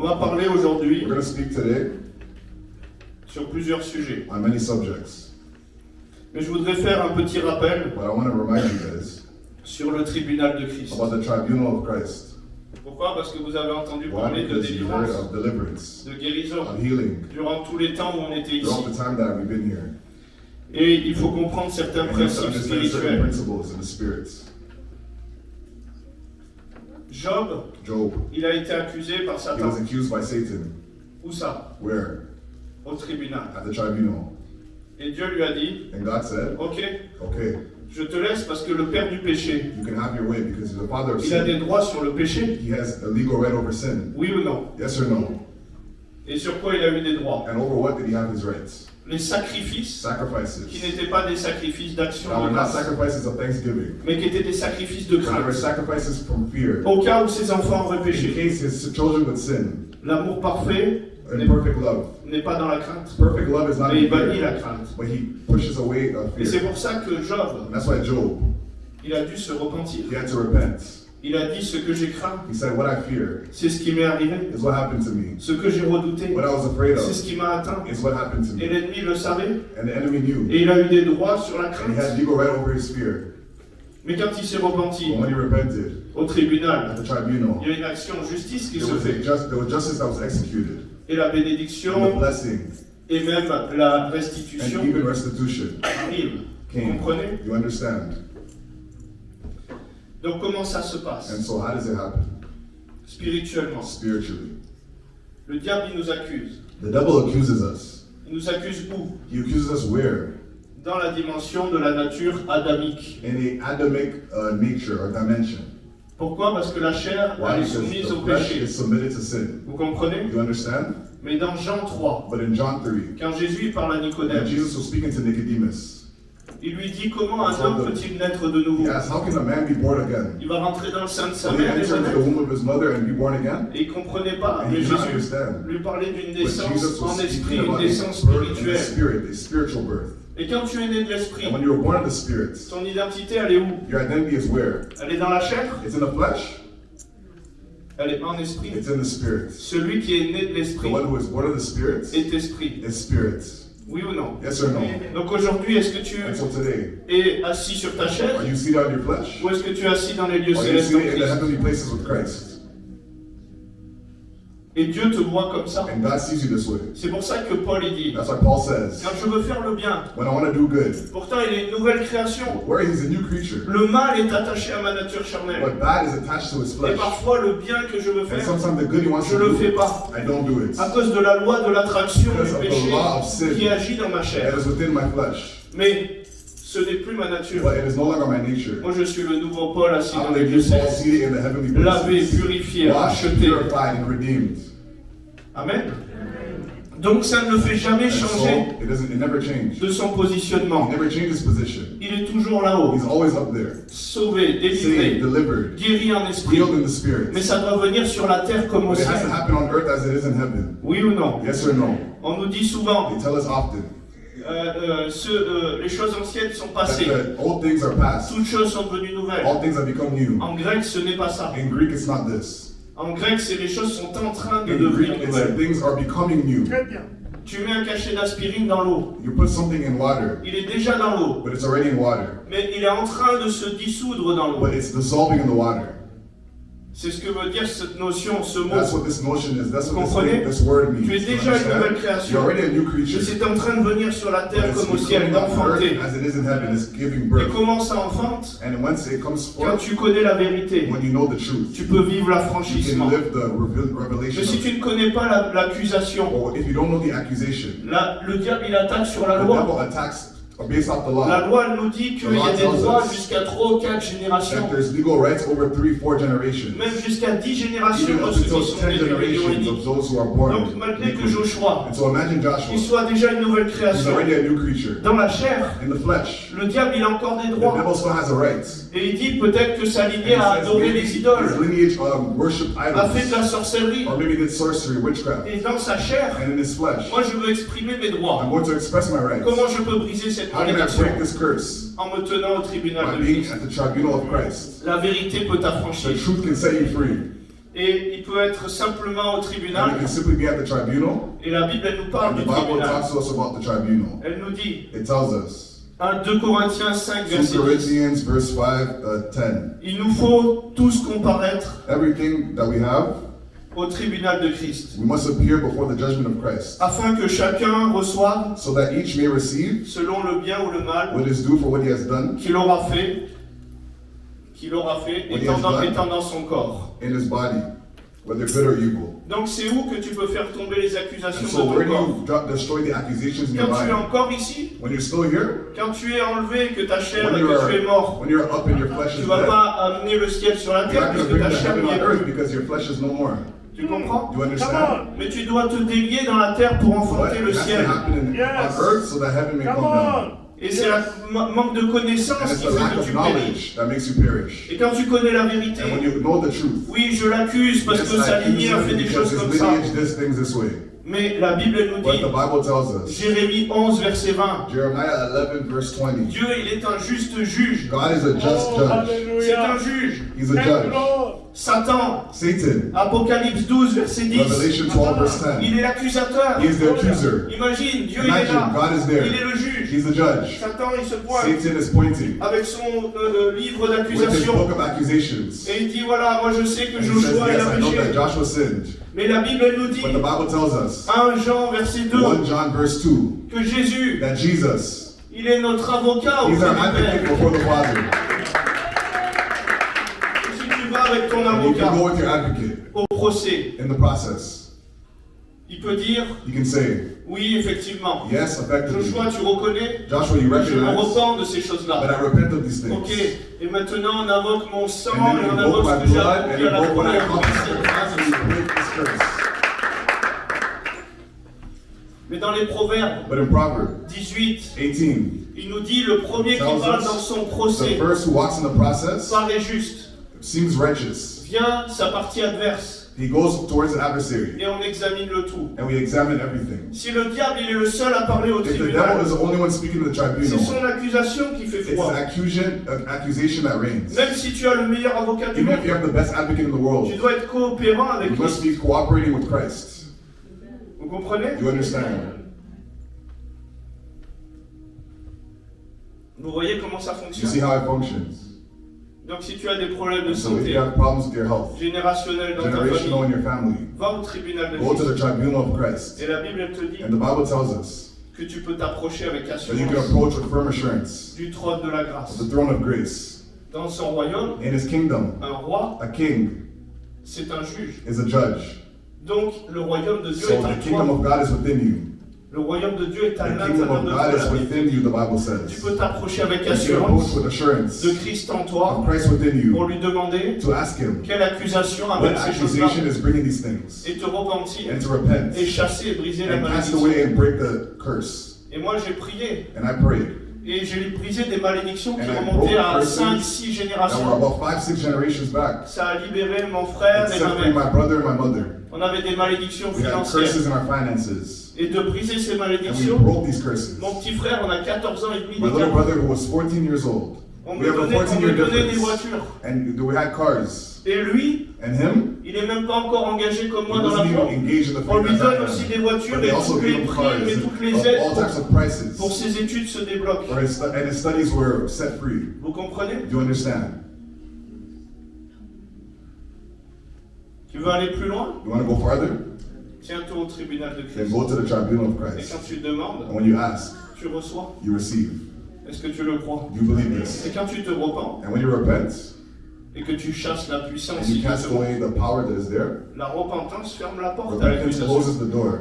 On va parler aujourd'hui We're going to speak today sur plusieurs sujets. on many subjects, Mais je voudrais faire un petit rappel but I want to remind you guys sur le tribunal de Christ. about the tribunal of Christ. Pourquoi? Parce que vous avez entendu Why? parler de Because you heard délivrance, of deliverance, de guérison, of healing, durant tous les temps où on était ici. throughout the time that we've been here. Et il faut comprendre certains And you have to principes understand certain spirituels. principles in the spirits. Job, Job, il a été accusé par he Satan. was accused by Satan. Où ça? Where? Au tribunal. At the tribunal. Et Dieu lui a dit, And God said, ok, okay, je te laisse parce que le père du péché, you can have your way because you're the father of il a des sin. droits sur le péché. He has a legal right over sin. Oui ou non? Yes or no? Et sur quoi il a eu des droits? And over what did he have his rights? Les sacrifices qui Sacrifices. n'étaient pas des sacrifices d'action That were de not grâce, sacrifices of thanksgiving. mais qui étaient des sacrifices de They were crainte. sacrifices from fear. Au cas où ses enfants auraient In péché, case his children would sin. l'amour parfait And perfect love. n'est pas dans la crainte, Perfect love is not mais in il bannit fear, la crainte. but he pushes away Et c'est fear. pour ça que Job, And that's why Job, il a dû se repentir. he had to repent. Il a dit, ce que j'ai craint, He said, what I fear c'est ce qui m'est arrivé. is what happened to me. Ce que j'ai redouté, What I was afraid c'est of ce qui m'a atteint. is what happened to Et me. l'ennemi le savait, And the enemy knew. et il a eu des droits sur la And he crainte. had legal right over his fear. Mais quand il s'est repenti But when he repented au tribunal, at the tribunal, il y a une action en justice qui there se was, fait. there was justice that was executed. Et la And the bénédiction blessing et même la and restitution even restitution arrive. Vous came. comprenez? You understand? Donc comment ça se passe And so how does it happen? spirituellement? Spiritually. Le diable, il nous accuse. The devil accuses us. Il nous accuse où? He accuses us where? Dans la dimension de la nature adamique. In a Adamic nature or dimension. Pourquoi? Parce que la chair, Why? elle est Because soumise au the flesh péché. is submitted to sin. Vous comprenez? You understand? Mais dans Jean 3, But in John 3, quand Jésus il parle à when Nicodème, Jesus was speaking to Nicodemus, il lui dit comment un homme peut-il naître de nouveau? he asked, how can a man be born again? Il va rentrer dans le sein de sa Will he mère et enter into the naître. womb of his mother and be born again? Et il ne comprenait pas. And Mais he did not Jésus understand. lui parlait d'une But Jesus naissance en was esprit, speaking une about naissance a birth in the spirituelle. spirit, a spiritual birth. Et quand tu es né de l'esprit, And when you were born of the spirit, ton identité, elle est où? your identity is where? Elle est dans la chair? It's in the flesh, Elle est en esprit. it's in the spirit. Celui qui est né de The l'esprit one who is born of the spirit est esprit. is spirit. Oui ou non? Yes or no? Donc aujourd'hui, est-ce que tu And so today, es assis sur ta chaise are you seated on your flesh? ou est-ce que tu es assis dans les lieux Or are you célestes en seated in the Christ? heavenly places with Christ? Et Dieu te voit comme ça. And God sees you this way. C'est pour ça que Paul il dit, That's why Paul says, quand je veux faire le bien, when I want to do good, pourtant il est une nouvelle création. where he's a new creature, Le mal est attaché à ma nature charnelle. but bad is attached to his Et flesh. parfois le bien que je veux And faire, sometimes the good he wants je to ne le fais do, pas. I don't do it. À cause de la loi de l'attraction Because du of the péché law of sin qui agit dans ma chair. that is within my flesh. Mais ce n'est plus ma nature. But it is no longer my nature. Moi je suis le nouveau Paul assis I'm dans the les new lieux Paul célestes. seated in the heavenly Lavé, places, purifié, washed, racheté. purified, and redeemed. Amen. Donc ça ne le fait jamais And changer so it never changed. de son positionnement. He never changed his position. Il est toujours là-haut, He's always up there, sauvé, saved, délivré, delivered, guéri en esprit. healed in the spirit. Mais ça doit venir sur la terre comme au But it has to ciel. happen on earth as it is in heaven. Oui ou non? Yes or no? On nous dit souvent, They tell us often les choses anciennes sont that passées. the old things are past. Toutes choses sont devenues nouvelles. All things have become new. En grec, ce n'est pas ça. In Greek, it's not this. En grec, c'est les choses sont en train de In devenir Greek, it's that nouvelles. things are becoming new. Tu mets un cachet d'aspirine dans l'eau. You put something in water, Il est déjà dans l'eau, but it's already in water. mais il est en train de se dissoudre dans l'eau. But it's dissolving in the water. C'est ce que veut dire cette notion, ce mot. That's what this notion is. That's what Comprenez? this word means. Tu es You déjà une nouvelle understand? création. You're already a new Mais creature. c'est en train de venir sur la But terre it's comme au ciel, becoming on d'enfanter. earth as it is in heaven. It's giving Et birth. comment ça enfante? And once it comes Quand forth, tu connais la vérité, when you know the truth, tu peux vivre you can l'affranchissement. live the Mais revelation si of tu it. ne connais pas l'accusation, Or if you don't know the accusation, le diable il attaque sur la the loi. devil attacks based off the La law. loi elle nous dit qu'il y a des droits jusqu'à 3 ou 4 générations, That there's legal rights over 3, 4 generations. même jusqu'à 10 générations Even de up ceux qui until sont 10 nés du generations Bédouin. of those who are born. Donc malgré que iniquity. Joshua And so imagine il Joshua. soit déjà une nouvelle He's création, already a new creature. dans la chair, In the flesh, le diable il a encore des the droits. devil still has a right. Et il dit peut-être que sa And lignée a he says adoré maybe les idoles, his lineage worship a fait de idols. la sorcellerie, Or maybe did sorcery, witchcraft. et dans sa chair, And in his flesh, moi je veux exprimer mes droits. I'm going to express my rights. Comment je peux briser cette How can I malédiction? break this curse? En me tenant au tribunal By de being Christ. at the tribunal of Christ. La vérité peut The t'affranchir. truth can set you free. Et il peut être simplement au And tribunal. it can simply be at the tribunal. Et la Bible, elle nous parle And the du Bible tribunal. talks to us about the tribunal. Elle nous dit, It tells us. 2 Corinthiens 5, 2 verset 10. Corinthians verse 10. Il nous faut tous comparaître Everything that we have, au tribunal de Christ, we must appear before the judgment of Christ, afin que chacun reçoive, so that each may receive selon le bien ou le mal what is due for what he has done qu'il aura fait, étant dans son corps. in his body, whether good or evil. Donc c'est où que tu peux faire tomber les And accusations so de where ton do corps? you destroy the accusations in your Quand tu es body? encore ici, When you're still here, quand tu es enlevé, que ta chair when et que tu es mort, when you're up and your flesh tu is ne vas dead, pas amener le ciel sur la you're terre not going to puisque bring ta the chair heaven n'y on est earth plus. because your flesh is no more. Tu comprends? Do you understand? Mais tu dois te délier dans la terre pour But enfanter le it has to ciel. happen Yes. on earth so that heaven may come down. Et c'est le manque de And connaissance it's qui the lack fait que of tu péris. knowledge that makes you perish. Et quand tu connais la vérité, And when you know the truth, oui, je l'accuse parce yes, que sa I accuse lignée a fait him des because choses his comme ça. lineage does things this way. Mais la Bible elle nous But dit, the Bible tells us, Jérémie 11, verset 20, Jeremiah 11 verse 20, Dieu, il est un juste juge. God is a just Oh, judge. C'est un hallelujah. juge. He's a Thank you, judge. Lord. Satan, Satan, Apocalypse 12, verset 10, Revelation 12 verse 10, il est l'accusateur. he is the accuser. Imagine, Dieu il est Imagine, là. God is Il est there. le juge. He's the judge. Satan, il se pointe Satan is pointing avec son livre with his d'accusation. book of accusations. Et il dit, voilà, moi je sais que And he says, Joshua il yes, a I know that péché. Joshua sinned. Mais la Bible elle nous dit, But the Bible tells us, 1 Jean, verset 2, 1 John verse 2, que Jésus, that Jesus, il est notre avocat he's auprès our du advocate Père. before the Father. Si tu vas avec ton And you can avocat go with your advocate au procès, in the process. il peut dire, You can say, oui, effectivement. yes, effectively. Joshua, tu reconnais, Joshua, you je me recognize repens de ces that choses-là. I repent of these things. Ok, et maintenant on invoque mon sang And et then on you invoque invoke ce my que j'ai blood and accompli à la invoke what I croix. accomplished in the past and you break this curse. Mais dans les Proverbes But in Proverbs 18, 18, il nous dit le premier qui tells parle us dans son the procès first who walks in the process paraît juste. seems righteous. Vient sa partie adverse He goes towards an adversary, et on examine le tout. and we examine everything. Si le diable il est le seul à parler au If the devil tribunal, is the only one speaking to the c'est tribunal, son accusation qui fait it's foi. an accusation that reigns. Même si tu as le meilleur avocat du Even if monde, you have the best advocate in the world, tu dois être coopérant avec you must Christ. be cooperating with Christ. Vous comprenez? You understand? Vous voyez comment ça You see fonctionne? how it functions. Donc si tu as des problèmes de So if santé you have problems with your health, générationnels dans ta generational in famille, your family, va au tribunal de go to Christ. the tribunal of Christ. Et la Bible elle te dit And the Bible tells us que tu peux t'approcher avec that you can assurance approach with firm assurance du trône de la of grâce. the throne of grace. Dans son royaume, In his kingdom, un roi, a king c'est un juge. is a judge. Donc le royaume de Dieu So est en the kingdom toi. of God is within you. Le royaume de Dieu est à The kingdom l'intérieur of de God is toi. within you, the Bible Tu says. peux t'approcher avec You can approach assurance with assurance de Christ en toi of Christ within pour you lui demander to ask him quelle accusation what amène ces choses-là accusation is bringing these things et te repentir and to repent et chasser et briser la and cast malédiction. away and break the curse. Et moi j'ai prié And I prayed. et j'ai brisé des malédictions qui And I remontaient broke à curses 5-6 That were générations. about 5-6 generations back. Ça a libéré mon frère It et set ma free mère. my brother and my mother. On avait des malédictions We had financières. curses in our finances. Et de briser ces And we malédictions, broke these curses. mon petit frère, on a 14 ans et demi My little d'écart. brother who was 14 years old. On We me have a donnait, 14-year des difference. voitures. And we had cars. Et lui, And him, il n'est même pas encore engagé comme he moi dans la wasn't even foi. engaged in the On faith lui as I donne am. aussi des voitures But et they also toutes gave les him primes cars et toutes les of aides all types of prices. pour ses études se débloquent. And his studies were set free. Vous comprenez? Do you understand? Tu veux aller plus loin? You want to go farther? Tiens-toi au tribunal de Then Christ. go to the tribunal of Et Christ. quand tu demandes, And when you ask, tu reçois. you receive. Est-ce que tu le crois? Do you believe this? Et quand tu te repens And when you repent, et que tu chasses la puissance, and you qui te cast demande, away the power that is there, la repentance ferme la porte à repentance l'accusation. closes the door.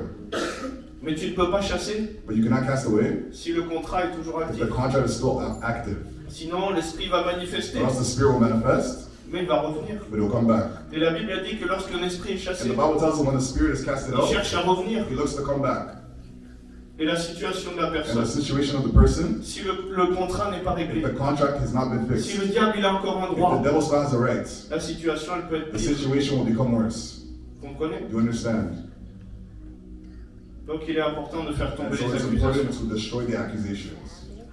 Mais tu ne peux pas chasser But you cannot cast away si le contrat est toujours if actif. the contract is still active. Sinon, l'esprit va manifester, Or else the spirit will manifest, mais il va revenir. but it will come back. Et la Bible a dit que lorsqu'un esprit est chassé, And the Bible tells us when the spirit is casted il out, cherche à revenir. he looks to come back. Et la situation de la And personne, the situation of the person, si le contrat n'est pas if réglé, the contract has not been si fixed, le diable il a encore un if the droit, devil still has a right, la situation elle peut être the pire. situation will become worse. Vous comprenez? You understand? Donc il est important de faire And tomber so les it's accusations. important to destroy the accusations.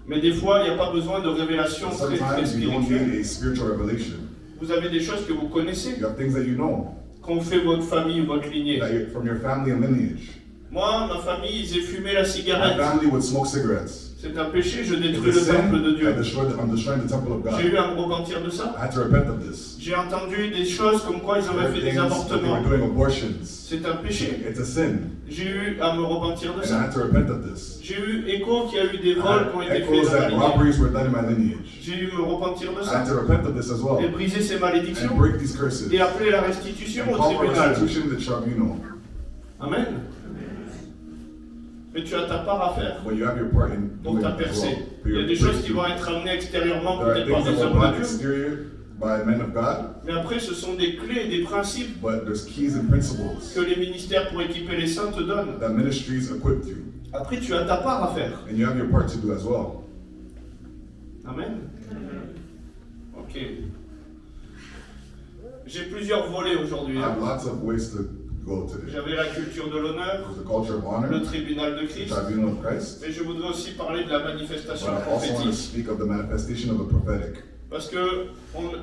Mais des fois, il n'y a pas besoin de révélation très Sometimes you don't spirituelle. need a spiritual revelation. Vous avez des choses que vous connaissez. You have things that you know. qu'ont fait votre famille ou votre lignée. from your family and lineage. Moi, ma famille, ils fumaient la My cigarette. family would smoke cigarettes. C'est un péché, je détruis It's le a temple de sin. Dieu. I'm destroying the temple of J'ai God. eu à me repentir de ça. I had to repent of this. J'ai entendu des choses comme quoi ils There auraient were fait des things that they avortements. were doing abortions. C'est un péché. It's a sin. J'ai eu à me repentir de And I ça. had to repent of this. J'ai eu écho qu'il y a eu des I vols qui ont had été faits echoes dans ma that lignée. robberies were done in my lineage. J'ai dû me repentir de I ça. had to repent of this as well. Et briser ces malédictions. And break these curses. Et appeler la restitution And au call for tribunal. restitution in the tribunal. Amen. Mais tu as ta part à faire When you have your part in pour doing ta it as percée. well. For Il y a your des choses qui breakthrough. vont être amenées extérieurement, There are peut-être par things des that hommes were de brought Dieu. exterior by men of God, Mais après, ce sont des clés et des principes but there's keys and principles que les ministères pour équiper les saints te donnent. that ministries equip you. Après, tu as ta part à faire. And you have your part to do as well. Amen. Ok. J'ai plusieurs volets aujourd'hui. I have lots of ways to go today. J'avais la culture de l'honneur, There's the culture of le honor, tribunal de the Christ, tribunal of Christ, mais je voudrais aussi parler de la but manifestation I also want to prophétique. speak of the manifestation of the prophetic. Parce que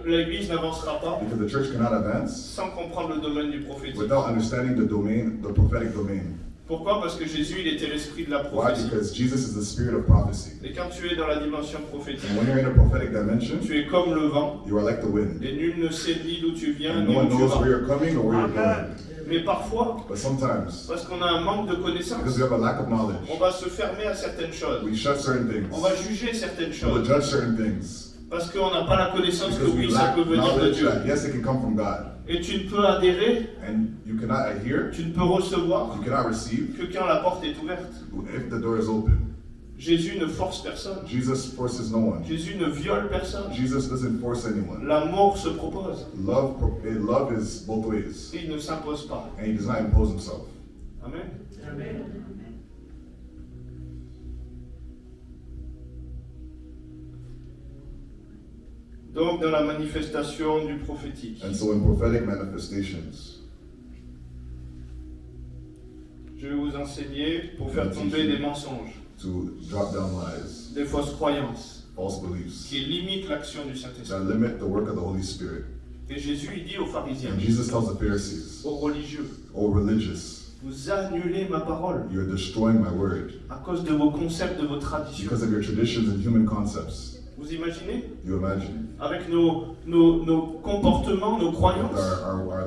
l'Église n'avancera pas Because the church cannot advance sans comprendre le domaine du prophétique. without understanding the prophetic domain. Pourquoi? Parce que Jésus, il était l'esprit de la Why? prophétie. Because Jesus is the spirit of prophecy. Et quand tu es dans la dimension prophétique, And when you're in a prophetic dimension, tu es comme le vent, you are like the wind. et nul ne sait ni d'où tu viens, And ni no one où tu knows vas. where you're coming or where you're going. Mais parfois, But sometimes, parce qu'on a un manque de because connaissances, we have a lack of knowledge, on va se fermer à certaines choses. we shut certain things. On va juger certaines We will choses. judge certain things. Parce qu'on n'a pas la connaissance que Because we oui, ça lack peut venir de knowledge Dieu. that yes, it can come from God. Et tu ne peux adhérer, And you cannot adhere, tu ne peux recevoir you cannot receive que quand la porte est ouverte. if the door is open. Jésus ne force personne. Jesus forces no one. Jésus ne viole personne. Jesus doesn't force anyone. L'amour se propose Love is both ways. et il ne s'impose pas. And he does not impose himself. Amen. Donc, dans la manifestation du prophétique, And so in prophetic manifestations, je vais vous enseigner pour faire tomber des mensonges, to drop down lies, des fausses croyances false beliefs, qui limitent l'action du Saint-Esprit. that limit the work of the Holy Spirit. Et Jésus, il dit aux pharisiens, And Jesus tells the Pharisees, aux religieux, "O religious, vous annulez ma parole you're destroying my word à cause de vos concepts, de vos traditions. because of your traditions and human concepts." Vous imaginez? You imagine? Avec nos comportements, nos With croyances,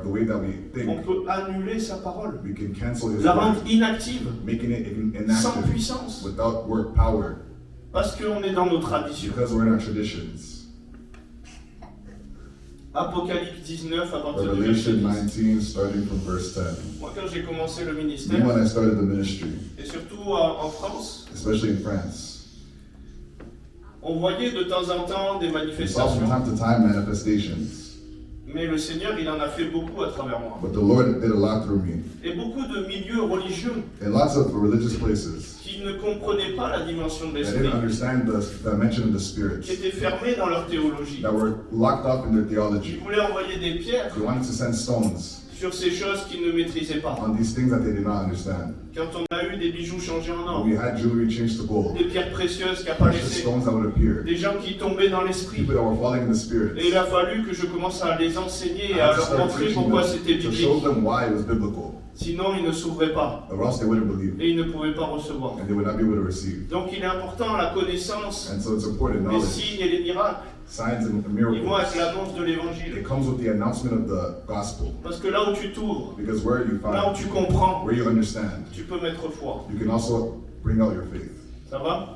the way that we on think, peut annuler sa parole, we can cancel his la word, rendre inactive, making it sans inactive puissance, without work power, parce qu'on est dans nos traditions. because we're in our traditions. Apocalypse 19 à partir du verset Revelation 10. 19, starting from verse 10. Moi, quand j'ai commencé le Me, ministère, when I started the ministry, et surtout en France, especially in France, on voyait de temps en temps des we saw from manifestations, time to time manifestations, mais le Seigneur, il en a fait beaucoup à travers moi. but the Lord did a lot through me. Et beaucoup de milieux religieux In lots of religious places, qui ne comprenaient pas la dimension de that l'esprit, didn't understand the dimension of the qui Spirit, étaient fermés dans leur théologie. that were locked up in their Ils theology. voulaient envoyer des pierres They wanted to send stones sur ces choses qu'ils ne maîtrisaient pas. on these things that they did not understand. Quand on a eu des bijoux changés en or, We had jewelry changed to gold, des pierres précieuses qui precious apparaissaient, stones that would appear, des gens qui tombaient dans l'esprit. people that were falling in the Spirit. Et il a fallu que je commence à les enseigner I et à had to leur start montrer teaching pourquoi them c'était to show biblique. them why it was biblical, Sinon, ils ne s'ouvraient pas or else they wouldn't believe et ils ne pouvaient pas recevoir. and they would not be able to receive. Donc, il est important la connaissance And so it's important des knowledge, signes et des miracles. signs and Ils vont avec miracles. l'annonce de It l'évangile. comes with the announcement of the gospel. Parce que là où tu t'ouvres, Because where you là où find, tu comprends, where you understand, tu peux mettre foi. you can also bring out your faith. Ça va?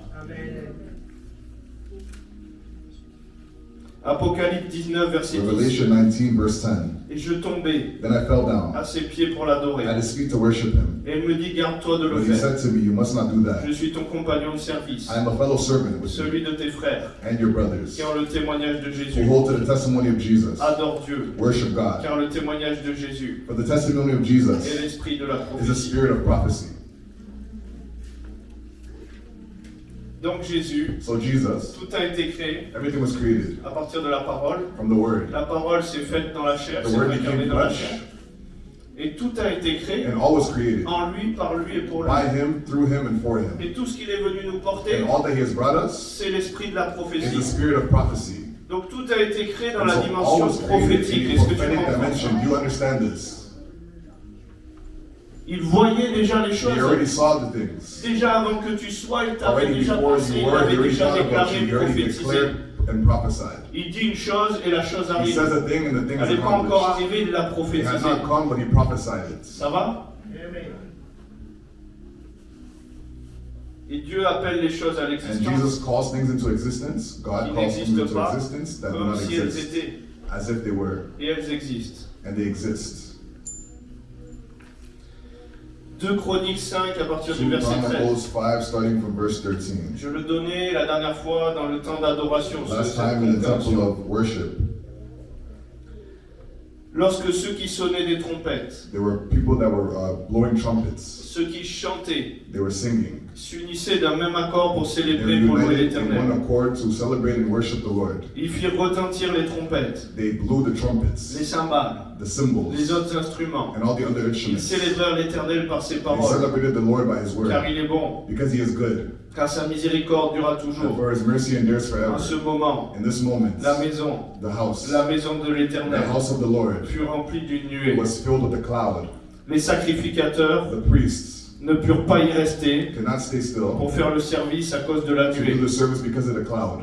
Apocalypse 19, verset 10. Revelation 19, verse 10. Et je tombais Then I fell down à ses pieds pour l'adorer. at his feet to worship him. Et il me dit, garde-toi de le But he faire. said to me, "You must not do that. Je suis ton compagnon de service, I am a fellow servant with you celui de tes frères, and your brothers qui ont le témoignage de who Jésus. hold to the testimony of Jesus. Adore Dieu, Worship God. car le témoignage de Jésus For the testimony of est Jesus l'esprit de la is the prophétie. spirit of prophecy." Donc Jésus, So Jesus, tout a été créé everything was created à partir de la parole. from the Word. La parole s'est faite dans la chair, The s'est Word incarnée became dans la flesh, chair. Et tout a été créé and all was created en lui, par lui et pour lui. by Him, through Him, and for Him. Et tout ce qu'il est venu nous porter, And all that He has brought us c'est l'esprit de la is the prophétie. spirit of prophecy. Donc tout a été créé dans And la so all dimension was created prophétique. in the Est-ce que tu prophetic comprends dimension. ça? You understand this? Il voyait déjà les He choses. already saw the things. Déjà avant que tu sois, il t'avait Already déjà before pensé, you il were, he avait already déjà thought about déclaré, you. He already prophétisé. declared and prophesied. Il dit une chose et la chose He arrive. says a thing and the thing Elle is n'est pas encore accomplished. arrivée, il l'a It has prophétisé. not come, but he prophesied it. Ça va? Et Dieu appelle les choses à And l'existence Jesus calls things into existence. God qui calls things n'existent into pas, existence that do comme not si elles exist, étaient. as if they were, Et elles existent. and they exist. 2 Chroniques 5 à partir du 2 verset 13. Chronicles 5, starting from verse 13. Je le donnais la dernière fois dans le temps d'adoration. Last time in the temple of worship, Lorsque ceux qui sonnaient des trompettes, there were people that were blowing trumpets. ceux qui chantaient, They were singing. s'unissaient d'un même accord pour They were célébrer, pour louer united in one l'Éternel. accord to celebrate and worship the Lord. Ils firent retentir les trompettes, They blew the les trumpets, cymbales, the cymbals, les autres instruments. and all the other Ils instruments. célébrèrent l'Éternel par ses They paroles, celebrated the Lord by His car word, il est bon, because He is good, car sa miséricorde durera and toujours. for His mercy endures En forever. ce moment, In this moment, la maison the house de l'Éternel of the Lord fut remplie d'une nuée. was filled with a cloud. Les sacrificateurs The priests ne purent pas y rester could not stay still pour faire le service à cause de la to do nuée, the service because of the cloud,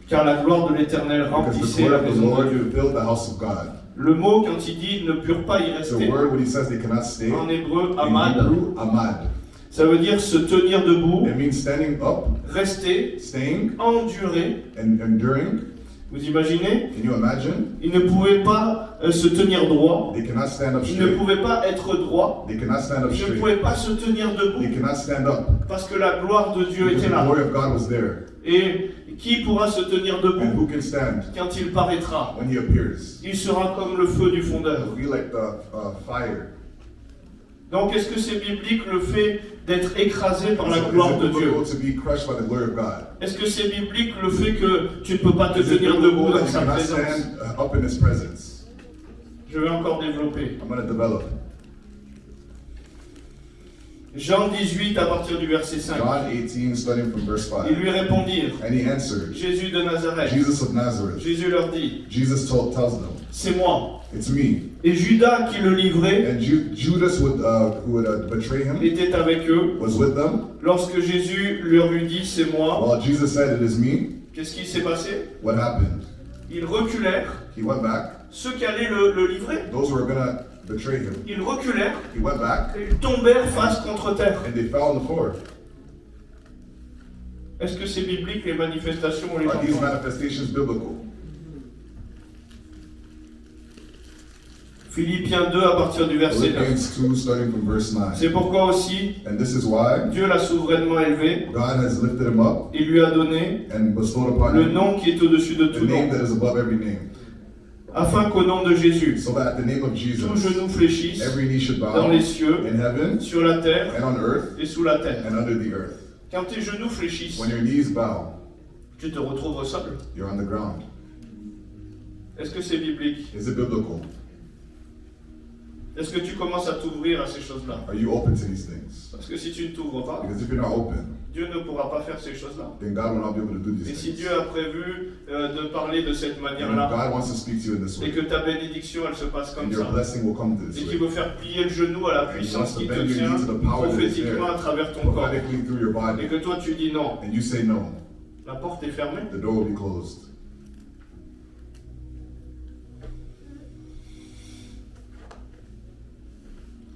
car la gloire de l'Éternel because the remplissait glory la of the maison de Lord Dieu. filled the house of God. Le mot, quand il dit ne purent pas y The rester, word when He says they cannot stay, en hébreu, in amad, Hebrew, amad. ça veut dire se tenir debout, It means standing up, rester, staying, endurer. and enduring. Vous imaginez? Can you imagine? Ils ne pouvaient pas se tenir droit, They cannot stand up ils ne straight. pouvaient pas être droit, They cannot stand up ils ne straight. pouvaient pas se tenir They debout, cannot stand up parce que la gloire de Dieu because était the là. glory of God was there. Et qui pourra se tenir And debout who can stand quand il paraîtra? when He appears? Il sera comme le feu du fondeur. It'll be like the fire. Donc est-ce que c'est biblique le fait d'être écrasé par la So gloire is de it Dieu? biblical to be crushed by the glory of God? Est-ce que c'est biblique le fait que tu ne peux pas te Is it tenir biblical debout that dans you sa cannot présence? stand up in His presence? Je vais encore développer. I'm going to develop. Jean 18 à partir du verset 5. John 18, starting from verse 5. Ils lui répondirent, And He answered, Jésus de Nazareth. Jesus of Nazareth. Jésus leur dit, Jesus tells them, c'est moi. it's me. Et Judas qui le livrait And Judas, who would betray Him, était avec eux. was with them. Lorsque Jésus leur eut dit, c'est moi, While Jesus said, it is me, qu'est-ce qui s'est passé? what happened? Ils reculèrent. He went back. Ceux qui allaient le livrer, Those who were going to betray Him, ils reculèrent. He went back, Et ils tombèrent face contre terre. and they fell on the floor. Est-ce que c'est biblique les manifestations où les Are gens these tombent? manifestations biblical? Philippiens 2 à partir du verset 9. Philippians 2, starting from verse 9. C'est pourquoi aussi And this is why Dieu l'a souverainement élevé. God has lifted Him up Il lui a donné and bestowed upon le Him nom qui est au-dessus de the tout name nom, that is above every name, afin qu'au nom de Jésus, so that at the name of tout Jesus, genou fléchisse every knee should dans bow les cieux, in heaven sur la terre and on earth et sous la terre. and under the earth. Quand tes genoux fléchissent, When your knees bow, tu te retrouves au sol. you're on the ground. Est-ce que c'est biblique? Is it biblical? Est-ce que tu commences à t'ouvrir à ces choses-là? Are you open to these things? Parce que si tu ne t'ouvres pas, Because if you're not open, Dieu ne pourra pas faire ces choses-là. then God will not be able to do Et these si things. Dieu a prévu de parler de cette And if manière-là, God wants to speak to you in this et way, que ta bénédiction elle se passe comme and your ça, blessing will come this et way, qu'il veut faire plier le genou à la puissance qui te bend your tient knee to the power that is prophétiquement there, à travers ton corps, prophetically through your et body, que toi tu dis non, and you say no, la porte est fermée. the door will be closed.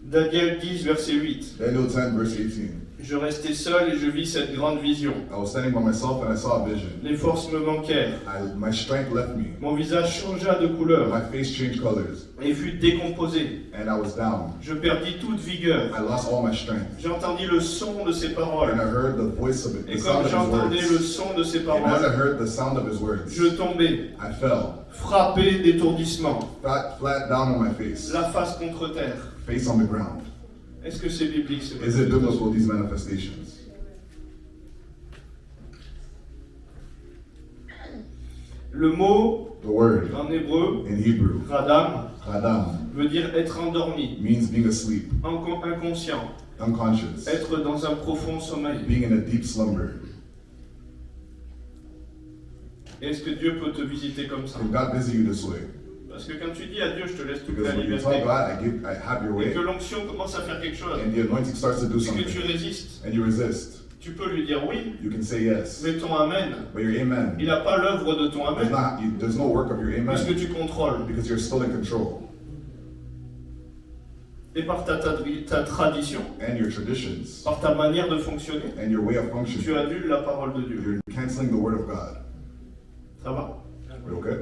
Daniel 10, verset 8. Daniel 10, verse 18. Je restais seul et je vis cette grande vision. I was standing by myself and I saw a vision. Les forces me manquèrent. My strength left me. Mon visage changea de couleur My face changed colors, et fut décomposé. and I was down. Je perdis toute vigueur. I lost all my strength. J'entendis le son de ses And paroles. I heard the voice of it, Et the comme sound of j'entendais his le words. son de ses And as I paroles, heard the sound of his words, je tombais, I fell, frappé d'étourdissement, flat down on my face, la face contre terre. face on the ground. Est-ce que c'est biblique ce Is it biblical, these manifestations? Le mot The word en hébreu, in Hebrew, radam, Radam, veut dire être endormi, means being asleep, inconscient, unconscious, être dans un profond sommeil. being in a deep slumber. Est-ce que Dieu peut te visiter comme ça? Can God visit you this way? Parce que quand tu dis à Dieu, je te laisse toute Because la when you liberté, tell God, I have your et way, que l'onction commence à faire quelque chose, and the anointing starts to do et que tu something, résistes, and you resist, tu peux lui dire oui, you can say yes. mais ton amen, But your amen, il n'a pas l'œuvre de ton amen, there's no work of your puisque amen, tu contrôles. because you're still in control. Et par ta tradition, And your traditions, par ta manière de fonctionner, and your way of tu functioning, annules la parole de Dieu. you're canceling the word of God. Ça va? Okay?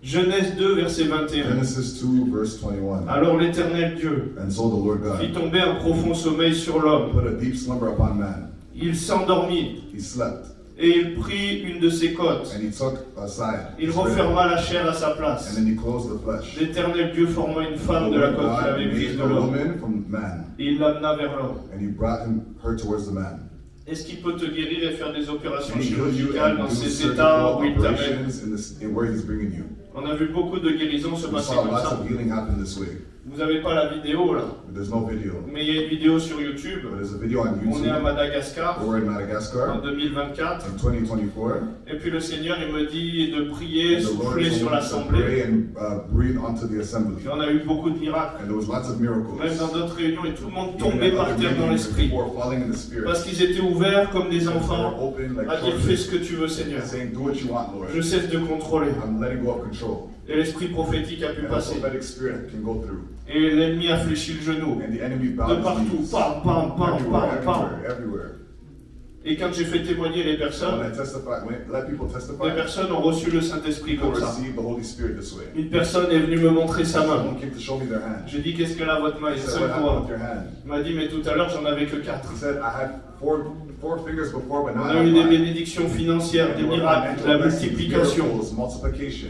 Genèse 2, verset 21. Genesis 2, verse 21. Alors l'Éternel Dieu And so the Lord fit God tomber un profond sommeil sur l'homme. put a deep slumber upon man. Il s'endormit He slept, et il prit une de ses côtes. and he took aside Il his rib, referma la chair à sa and place. then he closed the flesh. L'Éternel Dieu forma une The femme de la Lord côte qu'il God avait prise made de a l'homme. woman from man, Et il l'amena vers l'homme. and he brought her towards the man. Est-ce qu'il peut te guérir et faire des opérations And he healed you chirurgicales and dans do ces états surgical où il t'amène? operations in where he's bringing you. On a vu beaucoup de guérisons se We passer saw comme lots ça. of healing happen this way. Vous n'avez pas la vidéo là, But there's no video. mais il y a une vidéo sur YouTube. But there's a video on On est à YouTube. Madagascar We're in en Madagascar 2024. in 2024. Et puis le Seigneur il me dit de prier, And the Lord souffler sur told us to l'assemblée. pray and breathe onto the assembly. Et on a eu beaucoup de miracles. And there was lots of miracles. Même dans d'autres réunions, et tout le monde Even tombait in par other terre dans meetings, l'esprit. people were falling in the spirit. Parce qu'ils étaient ouverts comme des They were enfants open like à dire children, fais ce que tu veux Seigneur. saying, do what you want, Lord. Je cesse de contrôler. I'm letting go of control. Et l'esprit prophétique a pu And the passer. prophetic spirit can go through. Et l'ennemi a fléchi le genou. And the enemy De bowed his partout. knees. Pam, pam, pam, Everywhere, pam, pam. everywhere. Et quand j'ai fait témoigner les When personnes, I testify, when I let people les testify, personnes ont reçu le Saint-Esprit people comme ça. receive the Holy Spirit this way. Une personne est venue me montrer sa main. Someone came to show me their hand. J'ai dit qu'est-ce qu'elle a votre main? Il y He a said, what 5 happened doigts. with your hand? Il m'a dit mais tout à l'heure j'en avais que 4. He said, I had four fingers before, but now On I a have eu des five. bénédictions financières, And des there were miracles, financial la blessings, multiplication. miracles, multiplication.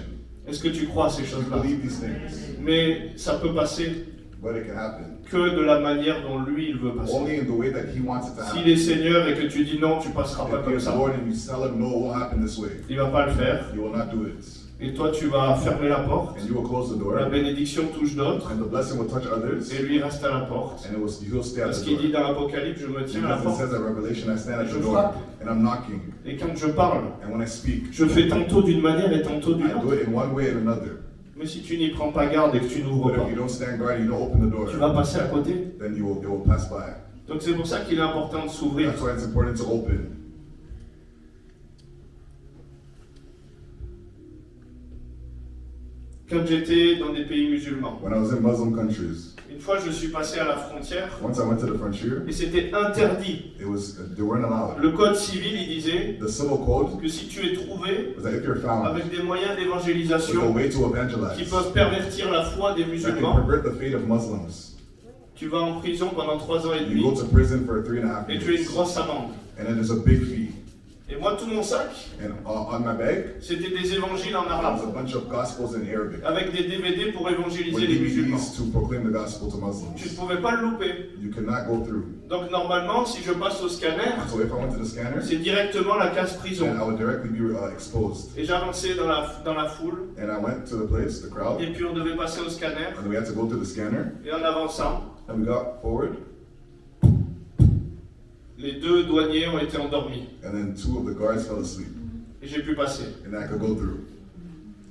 Est-ce que tu crois à ces You choses-là? believe these things, Mais ça peut passer but it can happen que de la manière dont lui il veut passer. only in the way that He wants it to S'il happen. est Seigneur et que tu dis non, tu passeras pas If comme He is ça, Lord and you tell Him, no, it won't happen this way, il va pas le faire. He will not do it. Et toi tu vas fermer la porte, And you will close the door, la bénédiction touche d'autres, and the blessing will touch others, et lui reste à la porte. and he'll stay at Parce the qu'il door. dit dans l'Apocalypse, je me tiens à la Because it porte, says at Revelation, I stand at Je the door, frappe. and I'm knocking. et quand je parle, And when I speak, je fais tantôt d'une manière et tantôt d'une I do autre. it in one way and another. Mais si tu n'y prends pas garde et que tu n'ouvres But pas, if you don't stand guard, you don't open the door, tu vas passer à côté. then it will pass by. Donc c'est pour ça qu'il est important de s'ouvrir. That's why it's important to open. Quand j'étais dans des pays musulmans, When I was in Muslim countries, une fois je suis passé à la frontière once I went to the frontier, et c'était interdit. they weren't allowed. Le code civil il disait The civil code que si tu es trouvé was that if you're found avec des moyens with a d'évangélisation way to qui evangelize peuvent pervertir la foi des that can musulmans, pervert the fate of Muslims, tu vas en prison pendant 3 ans et you demi go to prison for 3.5 et tu as une years. grosse amende. And then there's a big fee. Et moi tout mon sac, And on my bag, c'était des évangiles en there's a arabe bunch of gospels in Arabic. avec des DVD pour With évangéliser les musulmans. DVDs to proclaim the gospel to Tu ne Muslims. pouvais pas le louper. You cannot go through. Donc normalement, si je passe au scanner, So if I went to the scanner, c'est directement la case then prison. I would directly be exposed. Et j'avançais dans la foule, And I went to the place, the crowd, et puis on devait passer au scanner. and then we had to go through the scanner. Et en avançant, And we got forward, les 2 douaniers ont été endormis. and then 2 of the guards fell asleep. Et j'ai pu passer. And I could go through.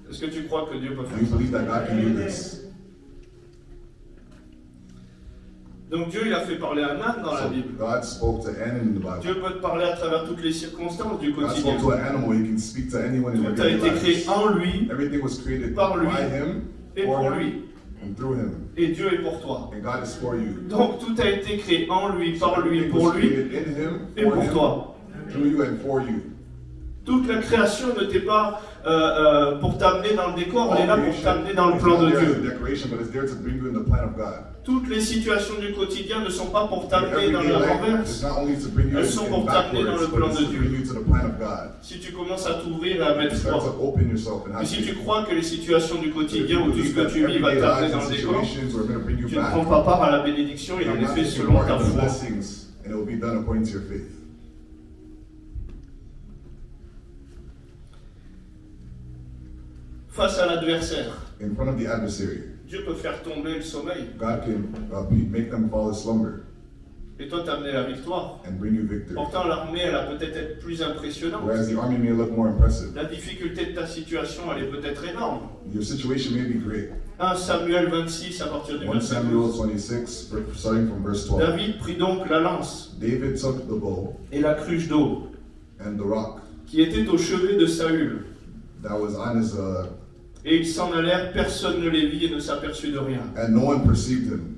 Est-ce que tu crois que Dieu peut Do faire you ça? believe that God can do this? Donc Dieu, il a fait parler à Nan dans la So Bible. God spoke to Anna in the Bible. Dieu peut te parler à travers toutes les circonstances du God quotidien. spoke to an animal. He can speak to anyone in Tout a everyday été créé lives. en lui Everything was created Par lui. by Him, et for pour Him, lui. and through Him. Et Dieu est pour toi. And God is for you. Donc tout a été créé en lui, So par lui, everything pour was lui created in Him, et for pour Him, toi. through you, and for you. Toute la création ne t'est pas pour t'amener dans le décor, elle est là All pour creation t'amener dans le is plan not de there as a Dieu. decoration, but it's there to bring you in the plan of God. Toutes les situations du quotidien ne sont pas pour Your t'amener dans everyday le life is renverse. not only to bring you Elles sont in pour t'amener dans le backwards, plan but de it's to Dieu. bring you to the plan of God. Si tu commences à t'ouvrir et à You mettre start foi, to open yourself and et have si tu faith. crois que les situations du If quotidien you ou tout ce believe que that tu vis va everyday t'amener lives dans and le décor, situations are going to bring you tu ne back. prends pas part à la bénédiction, il You're en est not fait taking selon part ta in the foi. blessings, and it will be done according to your faith. Face à l'adversaire, In front of the adversary, Dieu peut faire tomber le sommeil. God can make them fall asleep. et toi t'amener la victoire. and bring you victory. Pourtant l'armée elle a peut-être être plus impressionnante. Whereas the army may look more impressive. La difficulté de ta situation elle est peut-être énorme. Your situation may be great. 1 Samuel 26 à partir du 1 verset Samuel 12. 26, starting from verse 12. David prit donc la lance David took the bow et la cruche d'eau and the rock qui était au chevet de Saül. that was on his, Et ils s'en allèrent, personne ne les vit et ne s'aperçut de rien. and no one perceived him.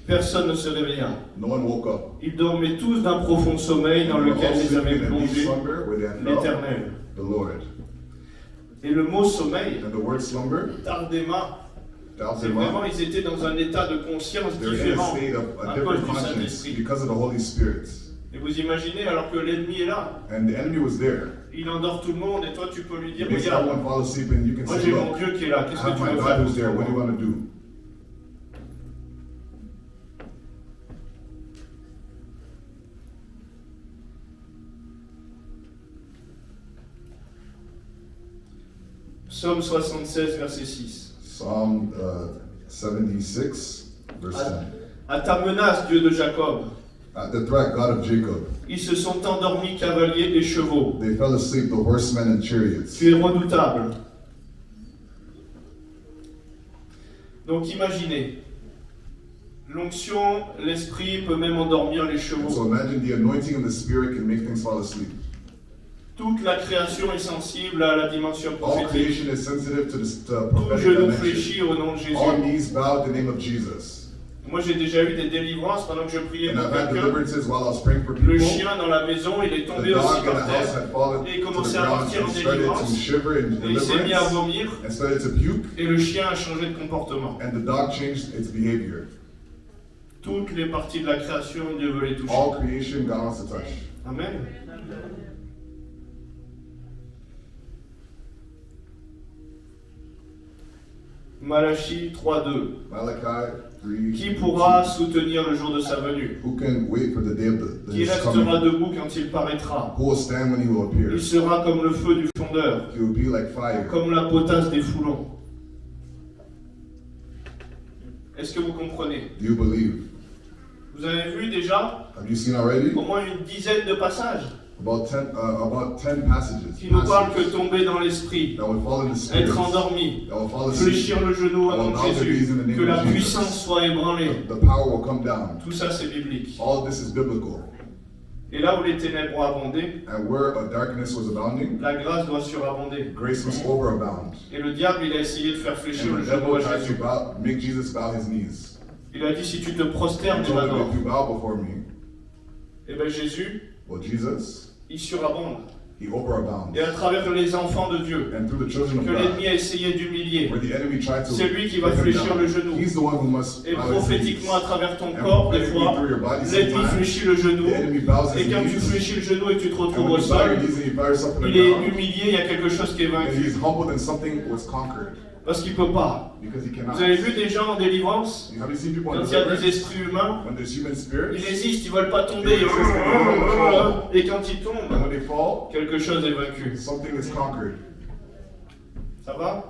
Personne ne se réveilla. No one woke up. Ils dormaient tous d'un profond sommeil dans They were lequel all les avait sleeping in a deep plongés slumber where they had felt l'Éternel. the Lord. Et le mot sommeil, And the word slumber, tardema, c'est Dalzima, vraiment, ils étaient dans un état de conscience they're in a différent state of a à cause different du conscience Saint-Esprit. because of the Holy Spirit. Et vous imaginez, alors que l'ennemi est là, And the enemy was there. il endort tout le monde et toi tu peux lui dire, It makes regarde, everyone fall asleep and you can moi say, j'ai mon look, Dieu qui est là, I qu'est-ce que have tu my veux God faire who's there, what do you want to do? Psaume 76, verset 6. Psalm 76, verse 10. À ta menace, Dieu de Jacob, At the threat, God of Jacob, ils se sont endormis cavaliers et chevaux. they fell asleep, the horsemen and chariots. Tu es redoutable. Donc imaginez, l'onction, l'esprit peut même endormir les And so chevaux. imagine the anointing of the Spirit can make things fall asleep. Toute la création est sensible à la dimension All prophétique. creation is sensitive to the Tout prophetic genou dimension. fléchit au nom de Jésus. All knees bow at the name of Jesus. Moi j'ai déjà eu des délivrances pendant que je priais And pour I've had quelqu'un. deliverances while I was praying for Le people. chien dans la maison, il est The tombé aussi dog in the par house terre. had fallen Et il to commençait the à ground partir en and started to délivrance. shiver in Et il s'est mis à deliverance vomir. and started to puke, Et le chien a changé de comportement. and the dog changed its behavior. Toutes les parties de la création, Dieu veut les toucher. All creation God wants to touch. Amen. Malachie 3.2. Malachi 3. Qui pourra soutenir le jour de sa venue? Who can wait for the day of Qui his restera coming? debout quand il paraîtra? Who will stand when he will appear? Il sera comme le feu du fondeur, He will be like fire. comme la potasse des foulons. Est-ce que vous comprenez? Do you believe? Vous avez vu déjà Have you seen already? au moins une dizaine de passages About 10 passages qui nous parlent que tomber dans l'esprit, that will fall in the spirit, être endormi, that will fall asleep. fléchir le genou au nom de Jésus, que la puissance soit ébranlée. The power will come down. Tout ça c'est biblique. All of this is biblical. Et là où les ténèbres ont abondé, And where darkness was abounding, la grâce doit surabonder. grace must overabound. Et le diable, il a essayé de faire fléchir And le the genou devil à tried to Jésus. make Jesus bow his knees. Il a dit, si tu te prosternes, He tu told vas him, mort. if you bow before me, Et bien Jésus, well, Jesus, il surabonde. he overabounds. Et à travers les enfants de Dieu, And through the children of que God, l'ennemi a essayé d'humilier, where the enemy tried to c'est lui qui va put him fléchir down, le genou. he's the one who must Et bow his knees. prophétiquement, à travers ton And corps, des prophetically fois, through your body l'ennemi sometimes, fléchit le genou. the enemy bows his Et quand tu knees. fléchis le genou et que tu te And retrouves when au you bow your sol, knees and you bow yourself on the il est ground, humilié, il y a quelque chose qui est and vaincu. he's humbled and something was conquered. Parce qu'il ne peut pas. Because he cannot. Vous avez vu des gens en délivrance, Have you seen people in quand il y a des deliverance? esprits humains, When there's human spirits, ils résistent, ils ne veulent pas tomber. Et quand ils and tombent, when they fall, quelque chose est vaincu. something is conquered. Ça va?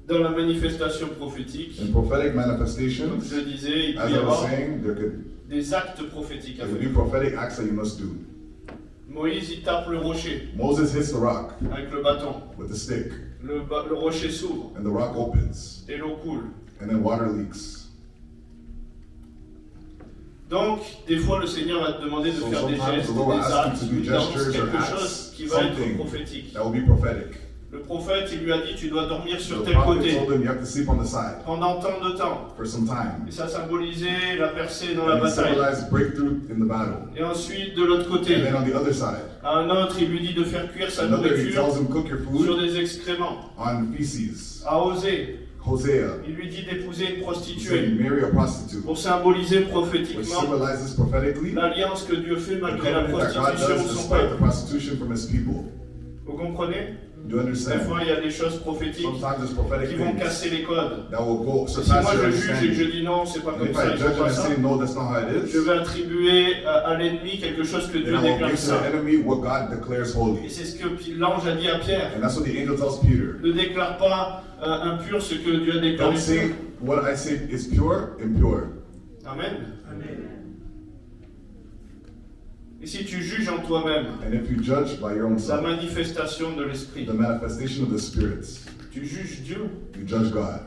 Dans la manifestation prophétique, In prophetic comme manifestations, je disais, il peut as y I was avoir saying, there could des actes prophétiques à be faire. prophetic acts that you must do. Moïse, il tape le rocher Moses hits the rock avec le bâton. with the stick, Le rocher s'ouvre and the rock opens, et l'eau coule. and then water leaks. Donc, des fois, le Seigneur va te demander de So faire des sometimes gestes, the Lord will des ask actes, you to do une danse, gestures or quelque acts, chose qui va être something prophétique. that will be prophetic. Le prophète, il lui a dit, tu dois dormir sur The tel prophet côté told him you have to sleep on the side pendant tant de temps. for some time. Et ça symbolisait la percée dans la And it bataille. symbolized breakthrough in the battle. Et ensuite, de l'autre And côté, then on the other side, à un autre, il lui dit de faire cuire sa another he nourriture tells him cook your sur food des excréments. on feces. À Osée, Hosea, il lui dit d'épouser une he prostituée said marry a prostitute, pour symboliser which prophétiquement symbolizes prophetically the l'alliance que Dieu fait malgré la covenant that God prostitution does de son despite the peuple. prostitution from his people. Vous comprenez? You Des understand? fois, il y a des choses prophétiques Sometimes there's prophetic qui vont things casser les codes. that will go Et si surpass moi your je juge et que je understanding. dis non, c'est pas And comme if ça, I il judge faut and pas I ça, say no, that's not how it je is, vais attribuer à l'ennemi quelque chose que Dieu then I will déclare give to ça. the enemy what God declares Et holy. c'est ce que l'ange a dit à Pierre. And that's what the angel tells Peter. Ne déclare pas impur ce que Dieu a déclaré. Don't say what I say is pure, impure. Amen. Et si tu juges en toi-même And if you judge by your own la self, manifestation de l'esprit, the manifestation of the spirits, tu juges Dieu you judge God.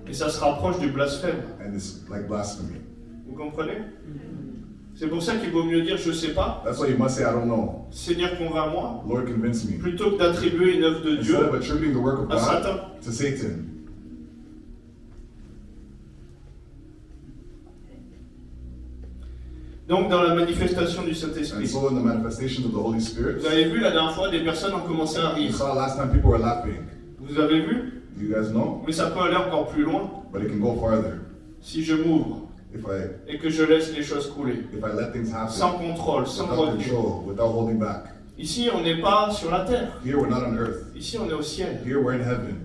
et ça se rapproche du blasphème. And it's like blasphemy. Vous comprenez? C'est pour ça qu'il vaut mieux dire je sais pas, That's why you must say, I don't know. Seigneur convainc-moi, Lord, convince me. plutôt que d'attribuer une œuvre de Dieu Instead of attributing the work of à God Satan. to Satan. Donc dans la manifestation du And Saint-Esprit, so in the manifestations of the Holy Spirit, vous avez vu la dernière fois, des personnes ont commencé à you rire. saw last time people were laughing. Vous avez vu? You guys know? Mais ça peut aller encore plus loin But it can go farther. si je m'ouvre If I et que je laisse les choses couler. let things happen Sans contrôle, sans without retenue. control, without holding back. Ici, on n'est pas sur la terre. Here we're not on earth. Ici, on est au ciel. Here we're in heaven.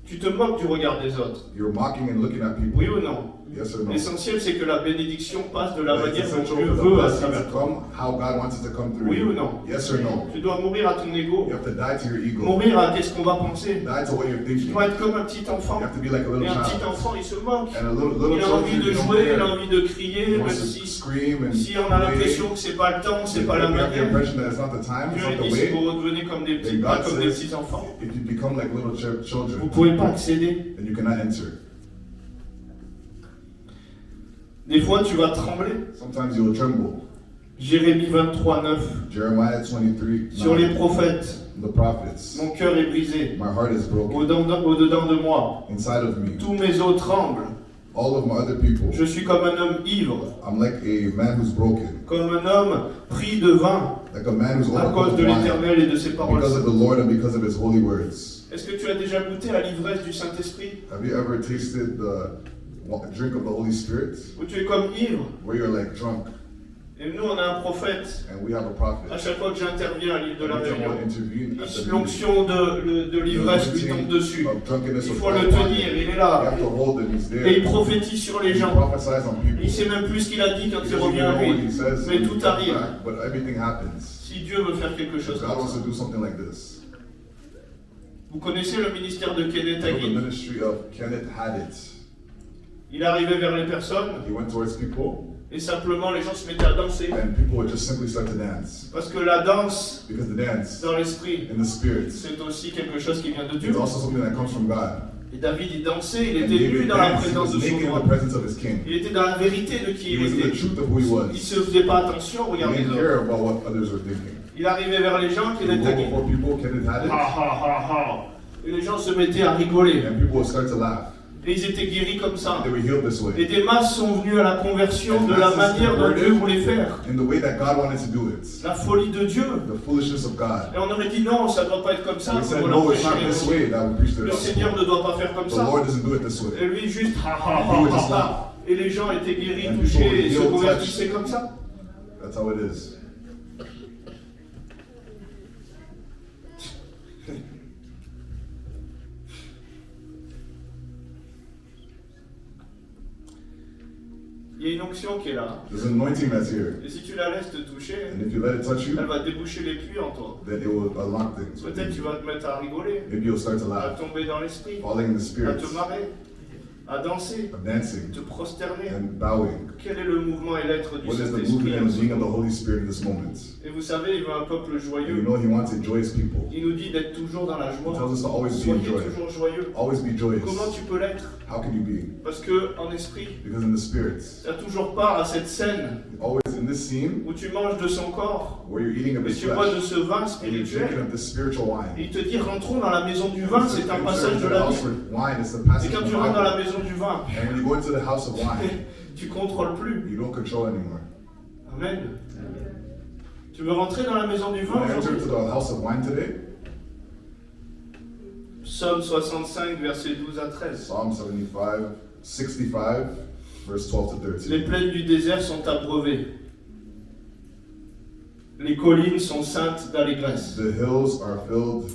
Tu te moques du regard des autres. You're mocking and looking at people. Oui ou non? Yes or no? L'essentiel, c'est que la bénédiction passe de la But manière it's dont essential Dieu for the veut à blessing travers to toi. come how God wants it to come through Oui you. ou non? Yes or no? Tu dois mourir à ton ego. You have to die to your ego. Mourir à qu'est-ce qu'on va penser. Die to what you're Tu thinking. dois être comme un petit enfant. You have to be like a Et little un petit child. enfant, il se moque. And a little Il a child, envie de you don't jouer, il a care. envie de crier, He même wants to si, scream and si on a play. l'impression que c'est pas le temps, c'est If pas la you have the manière. impression that it's not the time, it's Dieu not the dit si way, vous redevenez comme des petits, then pas God comme des says, petits enfants, if you become like little vous ne children, pouvez pas accéder. then you cannot enter. Des fois, tu vas trembler. Sometimes you will tremble. Jérémie 23, 9. Jeremiah 23, Sur les 9, prophètes, the prophets. mon cœur est brisé. My heart is broken Au-dedans de moi, inside of me. tous mes os tremblent. All of my other people, Je suis comme un homme ivre, I'm like a man who's broken, comme un homme pris de vin like a man who's à cause overcome de with wine l'Éternel et de ses paroles. because of the Lord and because of His holy words. Est-ce que tu as déjà goûté à l'ivresse du Saint-Esprit? Have you ever tasted the drink of the Holy Spirit, Où tu es comme ivre? where you're like drunk? Et nous, on a un prophète. And we have a À prophet. chaque fois que j'interviens à l'île de la Every time Réunion, we intervene at the meeting, l'onction de l'ivresse lui tombe dessus. of drunkenness Il of faut le wine. tenir, il est You là. have to hold it. He's there. Et il prophétise sur les He gens. prophesies on people. Il sait même plus ce qu'il a dit quand He il doesn't revient even à know what lui. he says Mais when he tout comes arrive. back, but everything happens. Si Dieu veut faire quelque chose God comme wants ça. to do something like this. Vous connaissez le ministère de Kenneth You know, the Hagin? ministry of Kenneth Hagin. Il arrivait vers les personnes He went towards people, et simplement les gens se mettaient à danser. and people would just simply start to dance. Parce que la danse Because the dance dans l'esprit, in the spirit c'est aussi quelque chose qui vient de Dieu. is also something that comes from God. Et David, il dansait, il And était nu David dans la danced. He présence was de son naked in roi. the presence of his king. Il était dans la vérité de qui He il was in the était. truth of who he Il was. ne se faisait pas attention, He regardez les didn't autres. care about what others were thinking. Il arrivait vers les gens, He would Kenneth go Hagin. before people, Kenneth Ha Hagin, ha ha ha. Et les gens se mettaient à rigoler. and people would start to laugh. Et ils étaient guéris comme ça. They were healed this Et way. des masses sont venues à la conversion de la manière dont Dieu voulait faire. In the way that God wanted to do it. La folie de Dieu. The foolishness of God. Et on aurait dit non, ça ne doit pas être comme ça. We said, comme on no, l'a it's not prêché. this way that we preach the Le Seigneur gospel. ne doit pas faire comme The ça. Lord doesn't do it this way. Et lui juste ha ha He would ha just ha laugh. ha. Et les gens étaient guéris, And touchés people et se healed, convertissaient comme ça. That's how it is. Il y a une onction qui est là. There's an anointing that's here. Et si tu la laisses te toucher, And if you let it touch you, elle va déboucher les puits en toi. then it will unlock things. Peut-être tu vas te mettre à rigoler, Maybe you'll start to à laugh, tomber dans l'esprit, falling in the à spirit, te marrer, à danser, of dancing te prosterner. and bowing. Quel est le mouvement et l'être du What is the Saint-Esprit movement en and ce being of the moment? Holy Spirit in this moment? Et vous savez, il veut un peuple And you joyeux. know He wants a joyous people. Il nous dit d'être toujours dans la He joie. tells us to always be Soyez in joy. toujours joyeux. Always be joyous. Comment tu peux l'être? How can you be? Parce que en esprit, Because in the spirit, tu as toujours part à cette scène always in this scene où tu manges de son corps where you're eating of et His tu bois de flesh ce vin and you're drinking spirituel. of this spiritual Et wine. il te dit rentrons dans la maison du vin, c'est un And passage de the la house Bible. for wine is the Et passage quand of tu the rentres dans la Bible. maison du vin, And when you go into the house of wine, tu contrôles plus. you don't control anymore. Amen. Tu veux rentrer dans la maison du You vin want to enter aujourd'hui? into the house of wine today? Psaume 65, versets 12 à 13. Psalm 65, verse 12 to Les 13. plaines du désert sont abreuvées. Les collines sont saintes d'allégresse. The hills are filled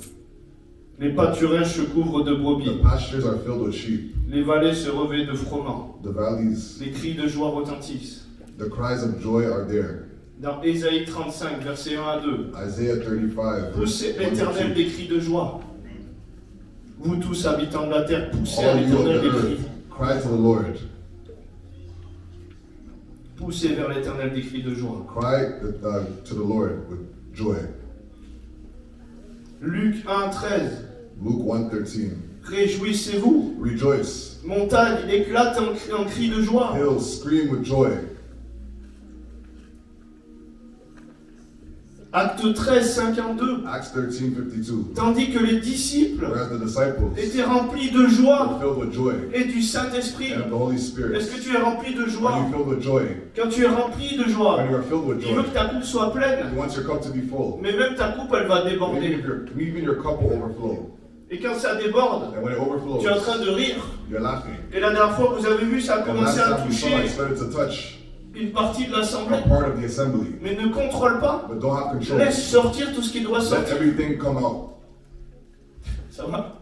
Les pâturages se couvrent de The brebis. pastures are filled with sheep. Les vallées se revêtent de froment. The valleys, Les cris de joie retentissent. the cries of joy are there. Dans Ésaïe 35, versets 1 à 2. Isaiah 35, Poussez verse 1 l'Éternel to des cris de joie. Vous tous, habitants de la terre, 2. poussez à All you of l'Éternel the des cris. earth, cry to the Lord. Poussez vers l'Éternel des cris de joie. Cry to the Lord with joy. Luc 1, 13. Luke 1:13. Réjouissez-vous. Rejoice. Montagne éclate en cris de joie. Hills scream with joy. Acte 13, 52. Acts 13:52. Tandis que les disciples Whereas the disciples étaient remplis de were joie filled with joy et du Saint-Esprit. and of the Holy Spirit. Est-ce que tu es rempli de Are joie? you filled with joy? Quand tu es rempli de joie, When you are filled with il veut joy, que ta coupe soit pleine. He wants your cup to be full. Mais même ta coupe, elle va Maybe déborder. even your cup will overflow. Et quand ça déborde, And when it overflows, tu es en train de rire. you're laughing. Et la dernière fois, vous avez vu, ça a And commencé last à time we saw it toucher started to touch une partie de a l'assemblée. part of the assembly. Mais ne contrôle pas. But don't have control. Laisse sortir tout ce qui doit Let sortir. everything come out. Ça va?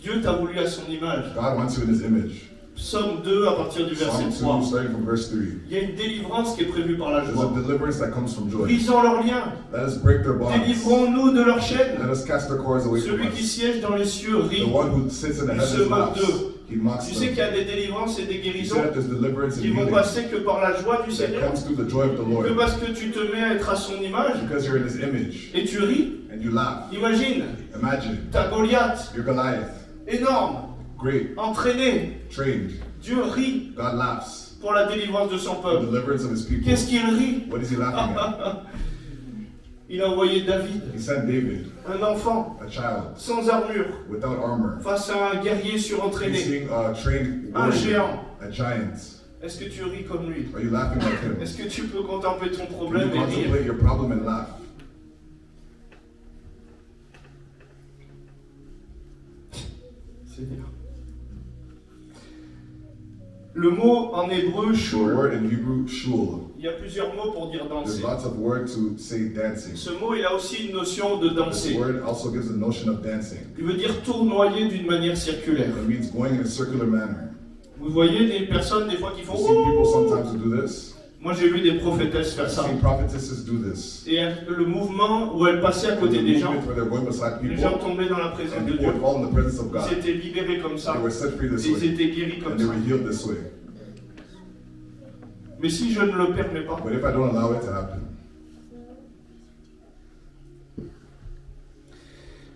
Dieu t'a voulu à son image. God wants you in His image. Psaume 2 à partir du verset Psalm 2, 3. starting from verse 3. Il y a une délivrance qui est prévue par la There's joie. a deliverance that comes from joy. Brisons leurs liens. Let us break their bonds. Délivrons-nous de leurs chaînes. Let us cast their cords away from Celui qui us. siège dans les cieux The rit. one who sits in the Il se heavens moque laughs. d'eux. He mocks Tu sais qu'il y them. a des délivrances et des You guérisons see that there's deliverance and qui vont healing passer que par la joie du that Seigneur. comes through the joy of the Que Lord. parce que tu te mets à être à son image Because you're in His image et tu ris. and you laugh. Imagine, Imagine ta Goliath, you're Goliath, énorme, great, entraîné. trained. Dieu rit God laughs pour la délivrance de son for the peuple. deliverance of His people. Qu'est-ce qu'il rit? What is He laughing at? Il a envoyé David, He sent David, un enfant, a child, sans armure, without armor, face à un guerrier surentraîné, facing a trained un warrior, géant. a giant. Est-ce que tu ris comme lui? Are you laughing like him? Est-ce que tu peux contempler ton Can problème you et rire? contemplate your problem and laugh? Seigneur. Le mot en hébreu The shul, word in Hebrew, shul. il y a plusieurs mots pour dire There's danser. lots of words to say dancing. Ce mot, il a aussi une notion de This danser. word also gives the notion of dancing. Il veut dire tournoyer d'une manière circulaire. It means going in a circular manner. Vous voyez des personnes des fois qui font You see people sometimes who do this. Moi j'ai vu des prophétesses faire I've ça. seen prophetesses do this. Et le mouvement où elles passaient à The côté des gens, movement where they're going beside les gens people tombaient dans la présence and de people Dieu. would fall in the presence of God. Ils étaient libérés comme ça. They were set free this Ils way étaient guéris and comme they ça. were healed this way. Mais si je ne le permets pas, But if I don't allow it to happen,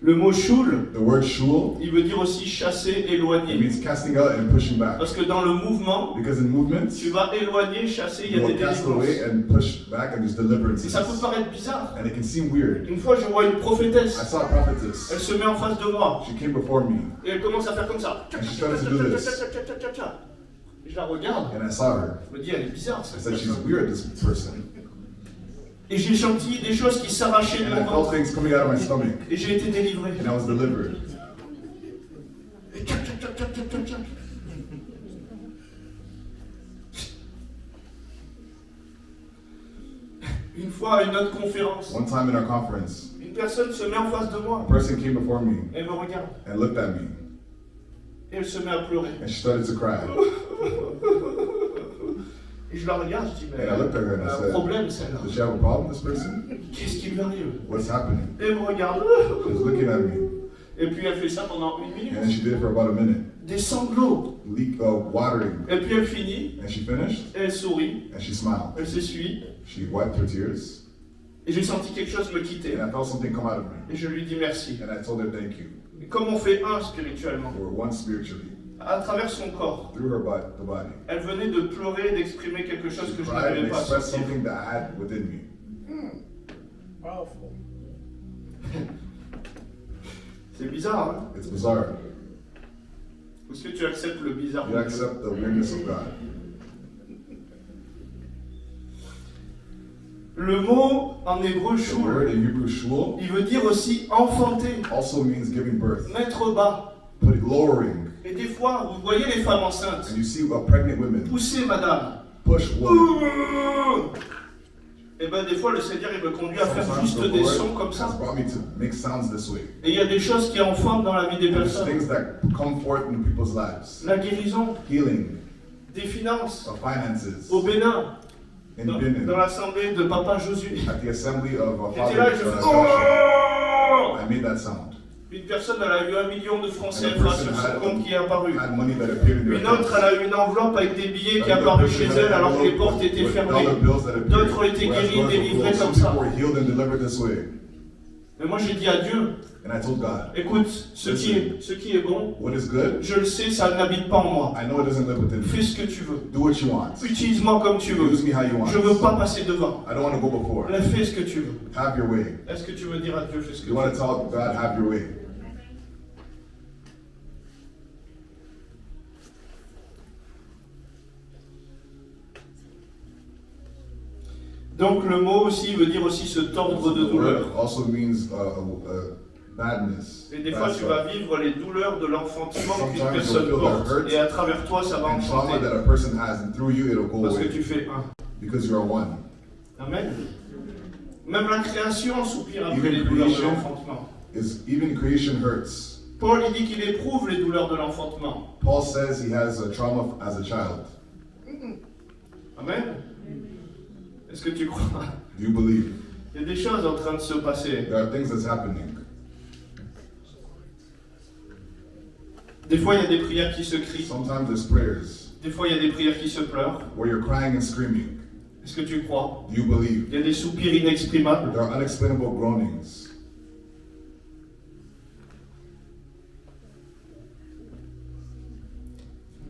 le mot shul, the word shul, il veut dire aussi chasser, it éloigner. means casting out and pushing back. Parce que dans le mouvement, Because in movements, tu vas éloigner, chasser, il y you a des will cast away délivrances. and push back and there's deliverances. Et ça peut paraître bizarre. And it can seem weird. Une fois, je vois une I prophétesse. saw a prophetess. Elle se met en face de moi. She came before me Et elle commence à faire comme ça. and she started to do this. Je la regarde. And I saw her. Je me dis, elle est bizarre I cette said, she's personne. weird, this person. Et j'ai senti des choses qui s'arrachaient de And I mon felt ventre. things coming out of my stomach. Et j'ai été délivré. And I was delivered. Et tchac, tchac, tchac, tchac, tchac, tchac. Une fois à une autre conférence, One time in our conference, une personne se met en face de a moi. person came before me Elle me regarde. and looked at me. Et elle se met à pleurer. And she started to cry. Et je la regarde, je dis, mais And I looked at her and I elle a un said, problème celle-là. does she have a problem, this person? Qu'est-ce qui lui arrive? What's happening? Et elle me regarde. She was looking at me. Et puis elle fait ça pendant une And then minute. she did it for about a minute. Des sanglots. Watering. Et puis elle finit. And she finished. Et elle sourit. And she smiled. Elle s'essuie. She wiped her tears. Et j'ai senti quelque chose me quitter. And I felt something come out of me. Et je lui dis merci. And I told her thank you. Et comme on fait un spirituellement, We were one spiritually. à travers son corps, Through her body, the body. elle venait de pleurer, d'exprimer quelque chose She que je cried n'arrivais and pas à expressed sortir. something that I had within me. Powerful. C'est bizarre, hein? It's bizarre. Est-ce que tu acceptes le bizarre You de Dieu? accept the weirdness of God. Le mot en hébreu The shul, word in Hebrew shul il veut dire aussi enfanter, also means giving birth, mettre bas. lowering. Et des fois, vous voyez les femmes enceintes, And you see pregnant women poussez madame. push women. Et ben des fois le Seigneur il me conduit à faire Sometimes juste the des Lord sons comme has ça. brought me to make sounds this way. Et il y a des choses qui en forment dans la vie des And there's personnes. things that come forth in people's lives. La guérison, Healing, des finances, of finances, au Bénin, in dans Benin, l'assemblée de Papa Josué. at the assembly of J'étais Father là et je fais Joshua. oh! I made that sound. Une personne elle a eu 1 million de francs And a CFA person sur son had- compte qui est apparu. Had money that appeared in their Une autre elle accounts. a eu une enveloppe avec des billets qui est Another apparu person chez had elle an alors que les envelope portes étaient with fermées. dollar bills that appeared. D'autres ont été Whereas guéris, doors were délivrés closed. comme Some ça. people were healed and delivered this way. Mais moi j'ai dit à Dieu, And I told God, écoute, ce qui est bon, what is good, je le sais, ça n'habite pas en moi. I know it doesn't live within Fais me. ce que tu veux. Do what you want. Utilise-moi comme tu veux. Use me how you want. Je ne veux pas passer devant. I don't want to go before. Fais ce que tu veux. Have your way. Est-ce que tu veux dire à Dieu, fais ce que tu You veux? want to tell God, have your way. Donc le mot aussi veut dire aussi se tordre de The douleur. word also means badness. Et des fois That's tu vas vivre les douleurs de l'enfantement qu'une Sometimes personne you'll feel that porte. hurt Et à travers toi ça va and trauma enchanter. that a person has, and through you it'll go Parce que away tu fais un. because you are one. Amen. Même la création soupire après Even les douleurs de creation. l'enfantement. Even creation hurts. Paul il dit qu'il éprouve les douleurs de l'enfantement. Paul says he has a trauma as a child. Amen. Est-ce que tu crois? Do you believe? Il y a des choses en train de se passer. There are things that's happening. Des fois, il y a des prières qui se crient. Sometimes there's prayers Des fois, il y a des prières qui se pleurent. where you're crying and screaming. Est-ce que tu crois? Do you believe? Il y a des soupirs inexprimables. There are unexplainable groanings.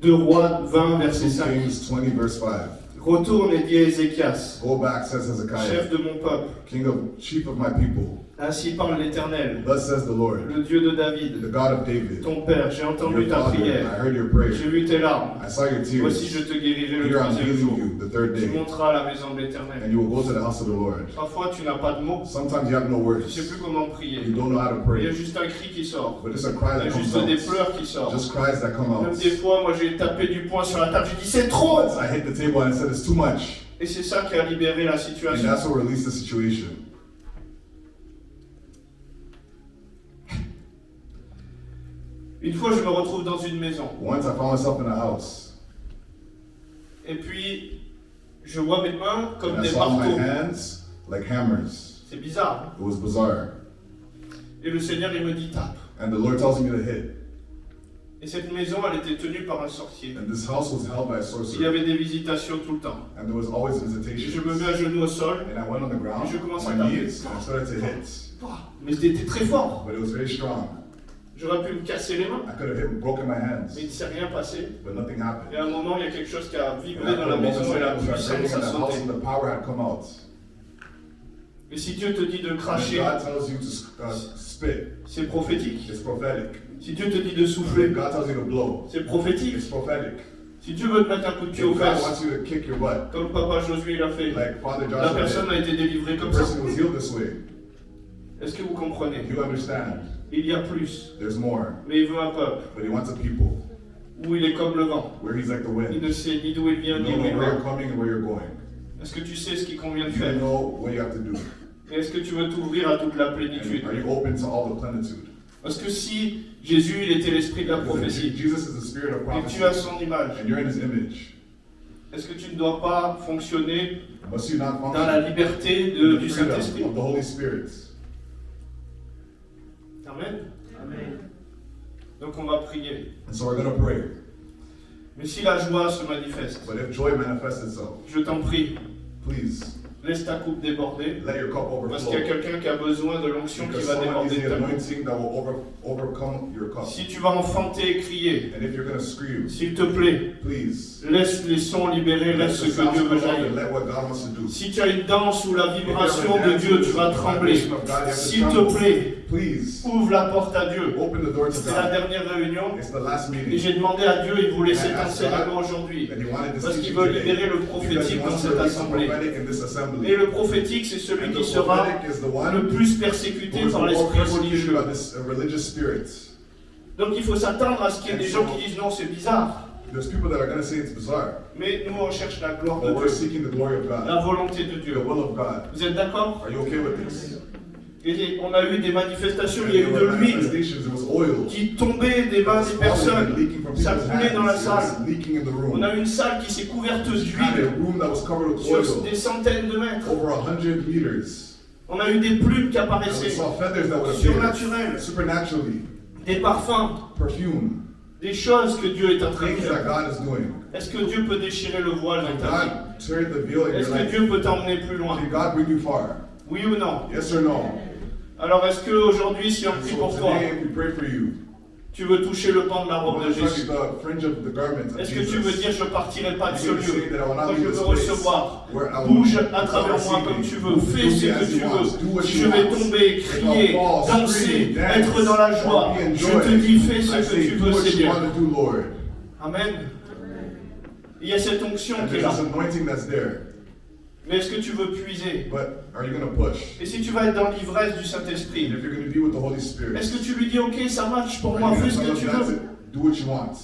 2 Rois 20, verset 2 5. Kings 20 verse 5. Retourne et dis à Ézéchias, Go back, says Hezekiah, chef de mon peuple, chief of my people. ainsi parle l'Éternel, Thus says the Lord, le Dieu de the David, God of David, ton père. J'ai entendu your ta father. I prière, heard your prayer. j'ai vu tes larmes. I saw your Voici, je tears. te guérirai le Here I'm 3e healing jour. you the third Tu day, monteras à la maison de l'Éternel. and you will go to the house of the Lord. Parfois, tu n'as pas de mots, Sometimes you have no tu ne words. sais plus comment prier. You don't know how to Il y a pray. juste un cri qui sort. But it's a cry Il y a that juste comes des out. pleurs qui sortent. Just cries that come Même out. des fois, moi j'ai tapé du poing sur la table, j'ai dit c'est trop! Once I hit the table and I said it's too much. Et c'est ça qui a libéré la And situation. that's what released the situation. Une fois, je me retrouve dans une maison. Once I found myself in a house. Et puis, je vois mes mains comme And I des saw my marteaux. hands like hammers. C'est bizarre. It was bizarre. Et le Seigneur, il me dit tape. And the Lord tells me to hit. Et cette maison, elle était tenue par un sorcier. And this house was held by a Il y sorcerer. avait des visitations tout le temps. And there was always Et visitations. je me mets à genoux au sol. And I went on the ground, Je commence on à my taper. knees, and I started to hit. Mais c'était très fort. But it was very strong. J'aurais pu me casser les mains. I could have broken my hands, Mais il ne s'est rien passé. but nothing happened. Et à un moment, il y a quelque chose qui a And vibré dans after la a moment, maison et la something was vibrating puissance in a the house sauté. and the power had come out. Et si Dieu te dit de And cracher, God tells you to spit, c'est prophétique. it's prophetic. Si Dieu te dit de If souffler, God tells you to blow, c'est prophétique. it's prophetic. Si Dieu veut te mettre un coup de If pied aux God fesses, wants you to kick your butt, comme Papa Josué l'a fait, like Father la Joshua personne did, a été délivrée the comme ça. person was healed this way. Est-ce que vous comprenez? You understand? Il y a plus, There's more, mais il veut un peuple but He wants a people où il est comme le vent. where He's like the Il wind. ne sait ni d'où il vient You ni don't où il know where you're va. coming and where you're going. Est-ce que tu sais ce qu'il convient de You faire? know what you have to do. Et est-ce que tu veux t'ouvrir à toute la And plénitude? are you open to all the plenitude? Parce que si Jésus il était l'esprit de la Because prophétie Jesus is the spirit of et prophecy, tu as son image, and you're in His image. est-ce que tu ne dois pas fonctionner Must you not dans la function liberté in the du freedom Saint-Esprit? of the Holy Spirit? Amen. Donc on va prier. And so we're going to pray. Mais si la joie se manifeste, But if joy manifests itself, je t'en prie, please laisse ta coupe déborder. let your cup Parce qu'il y a overflow. quelqu'un qui a besoin de l'onction qui Because va someone needs déborder de the ta coupe. anointing that will overcome your cup. Si tu vas enfanter et crier, And if you're going to scream, s'il te plaît, please laisse les sons libérés, let laisse the ce que sounds Dieu veut come out jaillir. and let what God wants to do. Si tu as une danse ou la vibration de Dieu, tu vas trembler. S'il te plaît, Please ouvre la porte à Dieu. open the door to C'est la God. dernière réunion It's the last et meeting. j'ai demandé à Dieu, il voulait cet enseignement aujourd'hui. And He wanted this Parce qu'il teaching veut today. libérer le Because He prophétique dans wants to cette release the assemblée. prophetic in this assembly. Et le prophétique, c'est celui And qui the sera prophetic is the one le plus who persécuté is the par more l'esprit persecuted religieux. by this religious spirit. Donc il faut s'attendre à ce qu'il y ait des gens qui disent non, c'est bizarre. There's people that are going to say it's bizarre, Mais nous, on cherche la gloire de but we're Dieu, seeking the glory of la God, volonté de the Dieu. will of God. Vous êtes d'accord? Are you okay with this? Et on a eu des manifestations, And il y a there eu were de l'huile manifestations, it was oil. qui tombait des mains des It was falling and personnes. leaking from Ça people's coulait dans la hands. It salle. was leaking in the On room. a une salle qui s'est couverte And a d'huile room that was covered with sur oil, des centaines de mètres. over 100 meters. On a eu des plumes qui And we apparaissaient, saw feathers that would appear surnaturelles, supernaturally, des parfums, perfume, des choses que Dieu est en train de things that faire. God is doing. Est-ce que Dieu peut déchirer le voile dans Can ta vie? God tear the veil in Est-ce your que life? Dieu peut t'emmener plus loin? Can God bring you far? Oui ou non? Yes or no? Alors est-ce qu'aujourd'hui, si on And prie so pour toi, today we pray for you. tu veux toucher le pan de la I robe want de to touch Jésus? the fringe of the garment of Est-ce que tu veux Jesus. dire je partirai pas de ce You can say lieu? that I will Moi not je leave veux this place recevoir. where I will Bouge à travers moi receive comme me. tu veux. Do Fais me ce as que tu you want. Do veux. what Je you vais want. tomber, If crier, I fall, danser, scream, dance, être dans la joie. or be in Je joy. te dis fais ce I que say, tu do veux, what you Seigneur. want to do, Lord. Amen. Il y a cette onction And qui est there's là. this anointing that's there. Mais est-ce que tu veux puiser? But are you going to push? Et si tu vas être dans l'ivresse du And Saint-Esprit, if you're going to be with the Holy Spirit, est-ce que tu lui dis ok, ça marche pour are moi, you fais going ce to que tell tu him that's veux? it? Do what you want.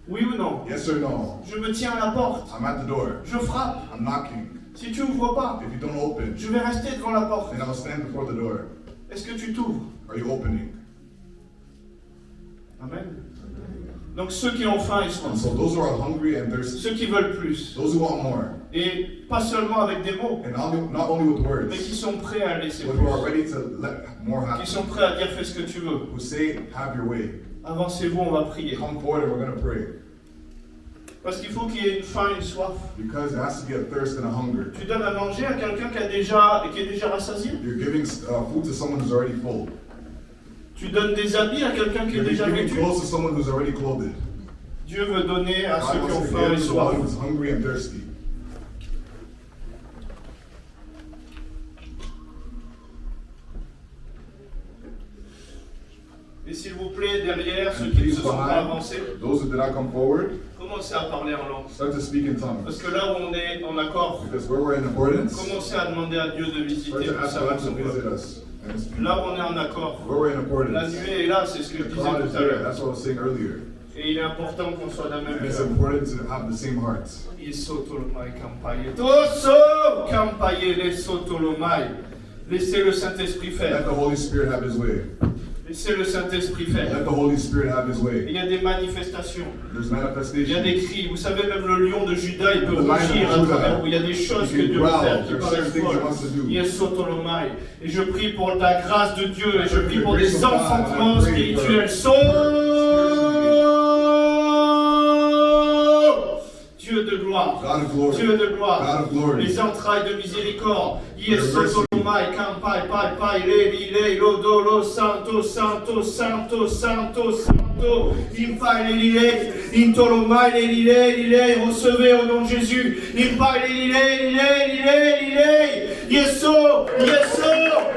Oui ou non? Yes or no? Je me tiens à la porte. I'm at the door. Je frappe. I'm knocking. Si tu ouvres pas, If you don't open, je vais rester devant la porte. then I'll stand before the door. Est-ce que tu t'ouvres? Are you opening? Amen. Donc ceux qui ont faim et soif, And so those who are hungry and thirsty, ceux qui veulent plus, those who want more, et pas seulement avec des mots, and not only with mais qui words, sont prêts à laisser but who are plus, ready to let more qui happen, sont prêts à dire fais ce que tu veux. who say, have your way. Avancez-vous, on va prier. Come forward and we're going to pray. Parce qu'il faut qu'il y ait une faim, une soif. Because there has to be a thirst and a hunger. Tu donnes à manger à quelqu'un qui est déjà rassasié. You're giving food to someone who's already full. Tu donnes des habits à quelqu'un qui est You're déjà giving vêtu. clothes to someone who's already clothed. Dieu veut donner à ceux God qui ont wants to faim et give to the soif. one who's hungry and thirsty. Et s'il vous plaît, derrière, ceux And qui ne please se sont pas behind, avancés, those who did not come forward, commencez à parler en langue. start to speak in tongues. Parce que là où on est en accord, Because where we're in accordance, commencez à demander à Dieu de start visiter to pour ask savoir God son to visit peuple. us. And his people. Là où on est en accord, Where we're in la accordance, nuée est là, c'est ce que je the disais cloud is tout à there. l'heure. That's what I was saying earlier. Et il est important qu'on soit d'un même And it's cœur. important to have the same hearts. Isotolomai kampaye. Toso kampaye les sotolomai. Laissez le Saint-Esprit Let faire. the Holy Spirit have his way. Laissez le Saint-Esprit faire. Let the Holy Spirit have his Il way. y a des manifestations. There's Il y a manifestation. des cris. Vous savez, même le lion de Juda, il peut The lion of rugir à Judah, travers vous. Il y a des choses he que can Dieu veut growl. faire qui There's paraissent certain things he folles. wants to do. Yesotolomai. Et je prie pour la grâce de Dieu et je prie pour The grace des of God, enfantements and I pray for spirituels. Dieu de gloire. God of glory. Dieu de gloire. God of glory. Les entrailles de miséricorde. Yesotolomai, kampai, pai, pai, le, lodo, lo, santo, santo, santo, santo, santo. Impai, le, intolomai, le, recevez au nom de Jésus. Impai, le, yeso,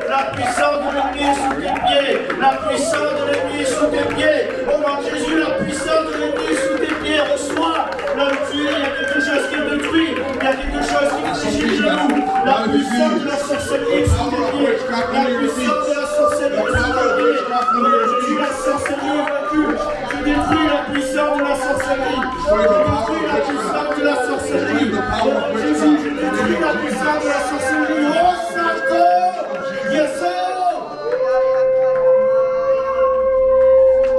la puissance de l'ennemi sous tes pieds. La puissance de l'ennemi sous tes pieds. Au nom de Jésus, la puissance de l'ennemi sous tes pieds. Reçois. Là où tu es, il y a quelque chose qui est détruit. Il y a quelque chose qui est déchiré de genoux. La puissance de la sorcellerie sous tes pieds. La puissance de la sorcellerie sous tes pieds. Au nom de Jésus, la sorcellerie est vaincue. Tu détruis la puissance de la sorcellerie. Tu détruis la puissance de la sorcellerie. Au nom de Jésus, tu détruis la puissance de la sorcellerie. Oh, Santo! Yes,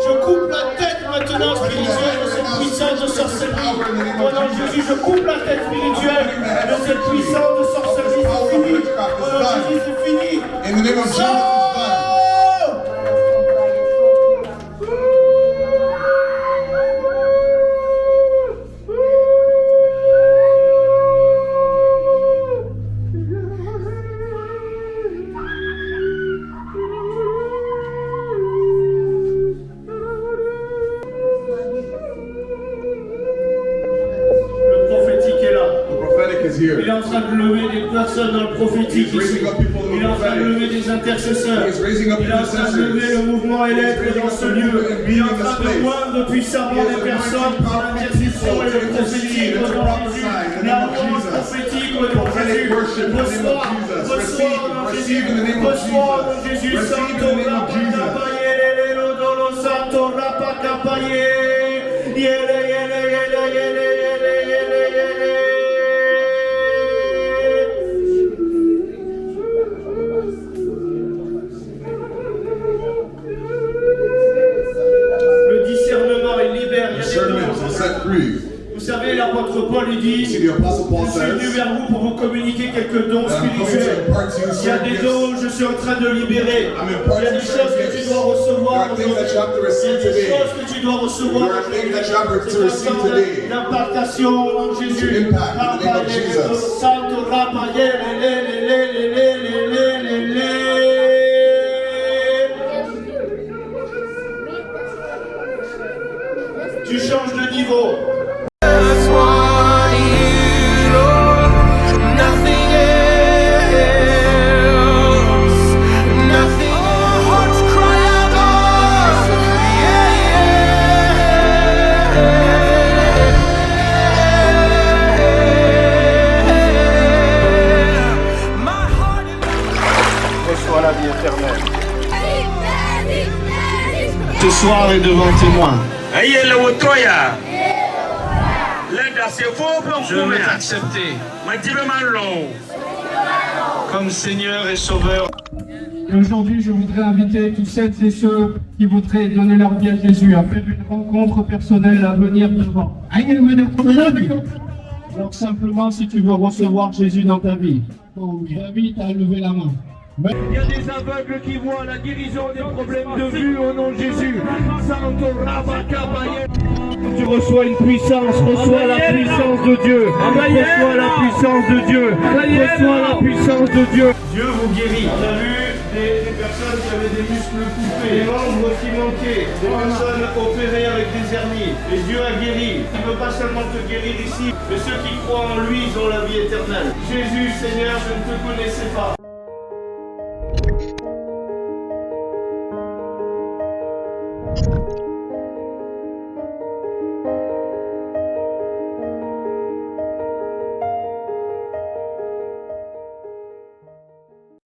je coupe la tête maintenant spirituelle de cette puissance de sorcellerie. Au nom de Jésus, je coupe la tête spirituelle de cette puissance de sorcellerie. C'est fini. Au nom de Jésus, c'est fini. In the name of Jesus, it's done. Le prophétique est là. The prophetic is Il est here. en train de lever des personnes dans le prophétique. He's raising up people in Il the est en train de prophetic. lever des intercesseurs. He is raising up Il est en train de lever le mouvement élève dans ce lieu. Il est en train de moindre puissamment des personnes par l'intercession et le prophétique au nom de Jésus. La louange prophétique au nom de Jésus. Reçois, reçois au nom de Jésus. Reçois au nom de Jésus. Santo Rapakapaye, Lolo Santo Rapakapaye. Yele, yele. 3. Vous savez, l'apôtre Paul lui dit, See, the Apostle Paul je suis venu says, vers vous pour vous communiquer quelques dons that I'm coming to spirituels. impart to you Il y a certain des gifts. dons, je suis en train de libérer. I'm Il y a imparting des choses certain que tu gifts. dois There recevoir are things that you have to aujourd'hui. Il y a receive des today. choses que tu dois recevoir There are things that you have to C'est un receive temps today. d'impartation au nom de Jésus. To impact in the name of Jesus. Santo Rapaye, Tu changes de niveau. Just want you, Lord, nothing else, nothing. Our hearts cry out, Lord, yeah. My heart is Reçois la vie éternelle. Ce soir est devant témoin. Je veux t'accepter comme Seigneur et Sauveur. Et aujourd'hui, je voudrais inviter tous celles et ceux qui voudraient donner leur vie à Jésus à faire une rencontre personnelle à venir devant. Alors simplement, si tu veux recevoir Jésus dans ta vie, j'invite à lever la main. Il y a des aveugles qui voient la guérison des problèmes de vue au nom de Jésus. Santo Rabakabaye. Tu reçois une puissance, reçois la puissance de Dieu. Reçois la puissance de Dieu. Reçois la puissance de Dieu. Dieu vous guérit. On a vu des personnes qui avaient des muscles coupés, des membres qui manquaient, des personnes opérées avec des hernies. Et Dieu a guéri. Il ne veut pas seulement te guérir ici, mais ceux qui croient en lui, ils ont la vie éternelle. Jésus, Seigneur, je ne te connaissais pas.